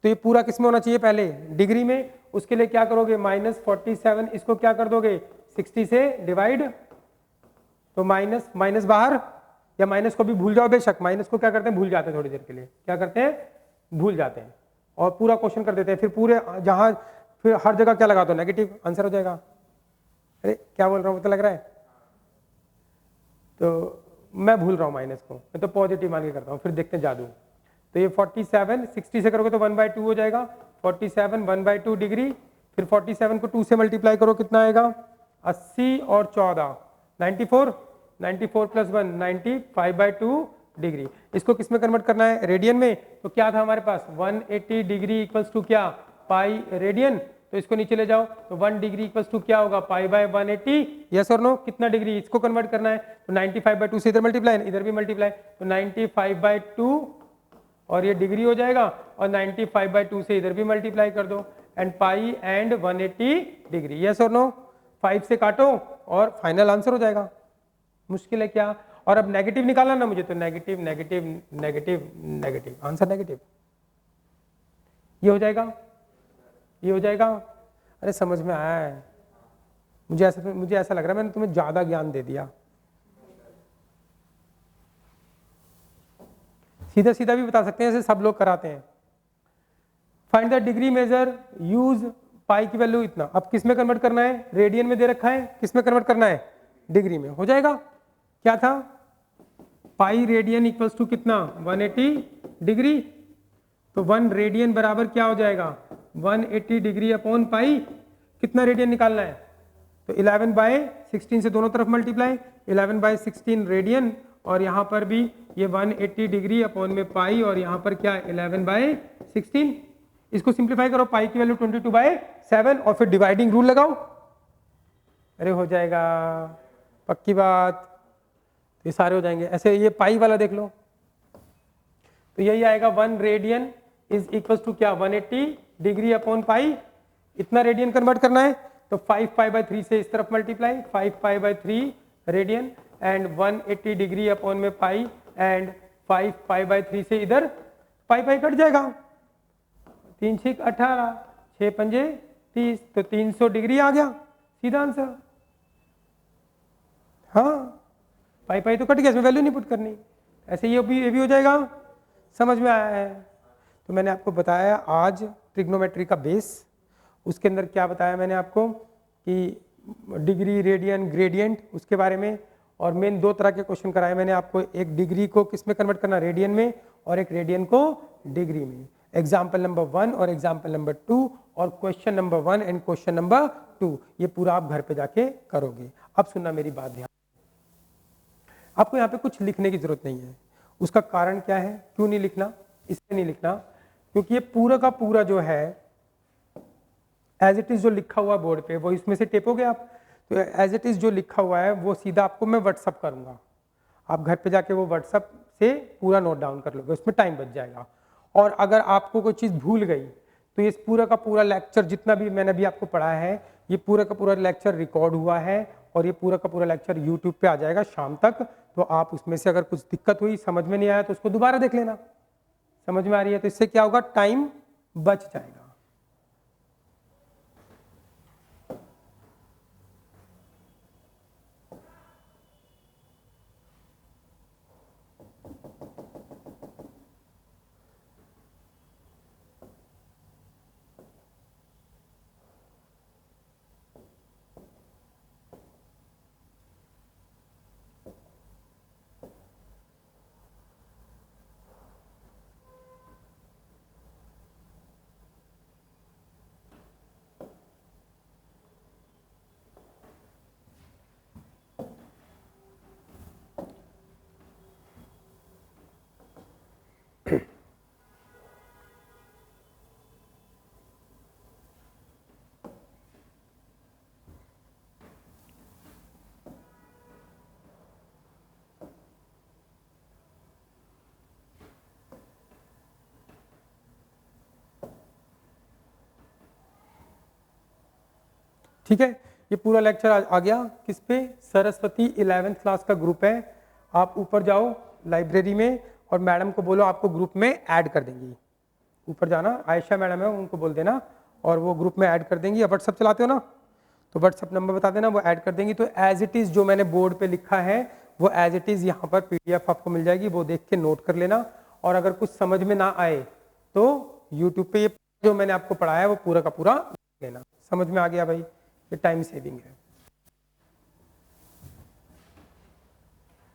S1: तो ये पूरा किस में होना चाहिए, पहले डिग्री में। उसके लिए क्या करोगे, -47, इसको क्या कर दोगे 60 से डिवाइड, तो माइनस माइनस बाहर, या माइनस को भी भूल जाओ, बेशक माइनस को क्या करते हैं, भूल जाते हैं थोड़ी देर के लिए, क्या करते हैं, भूल जाते हैं, और पूरा क्वेश्चन कर देते हैं, फिर पूरे जहां फिर हर जगह क्या लगा दो, नेगेटिव, आंसर हो जाएगा। अरे क्या बोल रहा हूँ, पता लग रहा है। तो मैं भूल रहा हूँ माइनस को, मैं तो पॉजिटिव मान के करता हूँ, फिर देखते हैं जादू। तो ये 47 60 से करोगे तो 1/2 हो जाएगा, 47 1/2 डिग्री, फिर 47 को 2 से मल्टीप्लाई करो, कितना आएगा 80 और 14 94, 94 प्लस 1 90, 5/2 डिग्री। इसको किस में कन्वर्ट करना है, रेडियन में। तो क्या था हमारे पास 180 डिग्री इक्वल्स टू क्या, पाई रेडियन। तो इसको नीचे ले जाओ, तो 1 डिग्री इक्वल्स टू क्या होगा, पाई बाय 180, यस और नो, कितना डिग्री, इसको कन्वर्ट करना है। तो 95/2 से इधर मल्टीप्लाई, इधर भी मल्टीप्लाई, तो 95/2 और ये डिग्री हो जाएगा, और 95/2 से इधर भी मल्टीप्लाई कर दो, and pi and 180 degree, yes और नो। 5 से काटो और फाइनल आंसर हो जाएगा। मुश्किल है क्या। और अब नेगेटिव निकालना ना मुझे, तो negative negative negative negative, answer negative, ये हो जाएगा, ये हो जाएगा। अरे समझ में आया है, मुझे ऐसा लग रहा है मैंने तुम्हें ज्यादा ज्ञान दे दिया। सीधा सीधा भी बता सकते हैं, ऐसे सब लोग कराते हैं। Find the degree measure, use pi की वैल्यू इतना। अब किस में कन्वर्ट करना है, रेडियन में दे रखा है, किस में कन्वर्ट करना है, डिग्री में। हो जाएगा, क्या था, पाई रेडियन इक्वल्स टू कितना, 180 डिग्री। तो 1 रेडियन बराबर क्या हो जाएगा, 180 डिग्री अपॉन पाई। कितना रेडियन निकालना है, तो 11/16 से दोनों तरफ मल्टीप्लाई, 11/16 रेडियन, और यहाँ पर भी ये 180 डिग्री अपॉन में पाई, और यहाँ पर क्या 11/16। इसको सिंप्लीफाई करो, पाई की वैल्यू 22/7, और फिर डिवाइडिंग रूल लगाओ, अरे हो जाएगा, पक्की बात, ये सारे हो जाएंगे ऐसे। ये पाई वाला देख लो, तो यही आएगा 1 रेडियन इज इक्वल टू क्या, 180 डिग्री अपॉन पाई। इतना रेडियन कन्वर्ट करना है, तो 5π/3 से इस तरफ multiply, 5π/3 radian, and 180 degree upon में पाई, एंड 5π/3 से इधर पाई पाई कट जाएगा, 3 6 18, 6 पंजे 30, तो 300 डिग्री आ गया, सीधा आंसर। हाँ, पाई पाई तो कट गया, इसमें वैल्यू नहीं पुट करनी। ऐसे ये भी हो जाएगा, समझ में आया है। तो मैंने आपको बताया आज ट्रिग्नोमेट्री का बेस, उसके अंदर क्या बताया मैंने आपको कि डिग्री, रेडियन, ग्रेडियंट, उसके बारे में। और मेन 2 तरह के क्वेश्चन कराए मैंने आपको, एक डिग्री को किस में कन्वर्ट करना, रेडियन में, और एक रेडियन को डिग्री में। एग्जाम्पल नंबर 1 और एग्जाम्पल नंबर 2, और question number 1 and question number 2, ये पूरा आप घर पे जाके करोगे। अब सुनना मेरी बात ध्यान, आपको यहाँ पे कुछ लिखने की जरूरत नहीं है। उसका कारण क्या है, क्यों नहीं लिखना, इसलिए नहीं लिखना क्योंकि ये पूरा का पूरा जो है एज इट इज जो लिखा हुआ बोर्ड पे, वो इसमें से टेपोगे आप। तो एज इट इज जो लिखा हुआ है वो सीधा आपको मैं व्हाट्सअप करूंगा, आप घर पे जाके वो व्हाट्सअप से पूरा नोट डाउन कर लोगे, उसमें टाइम बच जाएगा। और अगर आपको कोई चीज़ भूल गई तो ये पूरा का पूरा लेक्चर जितना भी मैंने अभी आपको पढ़ाया है, ये पूरा का पूरा लेक्चर रिकॉर्ड हुआ है, और ये पूरा का पूरा लेक्चर यूट्यूब पे आ जाएगा शाम तक। तो आप उसमें से अगर कुछ दिक्कत हुई, समझ में नहीं आया, तो उसको दोबारा देख लेना। समझ में आ रही है, तो इससे क्या होगा, टाइम बच जाएगा। ठीक है, ये पूरा लेक्चर आ गया किस पे, सरस्वती 11th क्लास का ग्रुप है। आप ऊपर जाओ लाइब्रेरी में और मैडम को बोलो आपको ग्रुप में ऐड कर देंगी। ऊपर जाना, आयशा मैडम है उनको बोल देना और वो ग्रुप में ऐड कर देंगी। व्हाट्सअप चलाते हो ना, तो व्हाट्सअप नंबर बता देना, वो ऐड कर देंगी। तो एज इट इज़ जो मैंने बोर्ड पे लिखा है वो एज इट इज़ यहाँ पर PDF आपको मिल जाएगी, वो देख के नोट कर लेना। और अगर कुछ समझ में ना आए तो यूट्यूब पे ये जो मैंने आपको पढ़ाया है वो पूरा का पूरा लेना। समझ में आ गया भाई, ये टाइम सेविंग है,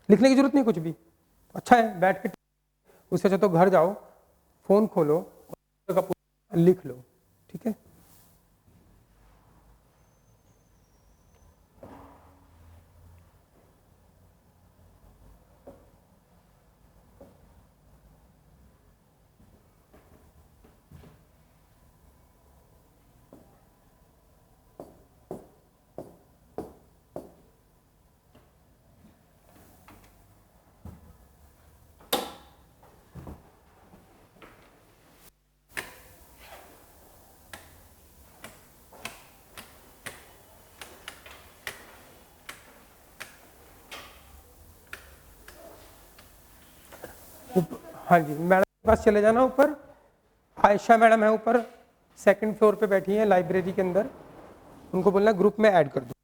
S1: लिखने की जरूरत नहीं कुछ भी। अच्छा है बैठ के, उससे अच्छा तो घर जाओ, फोन खोलो और लिख लो, ठीक है। हाँ जी, मैडम के पास चले जाना ऊपर, आयशा मैडम है ऊपर 2nd फ्लोर पे बैठी हैं लाइब्रेरी के अंदर, उनको बोलना ग्रुप में ऐड कर दो।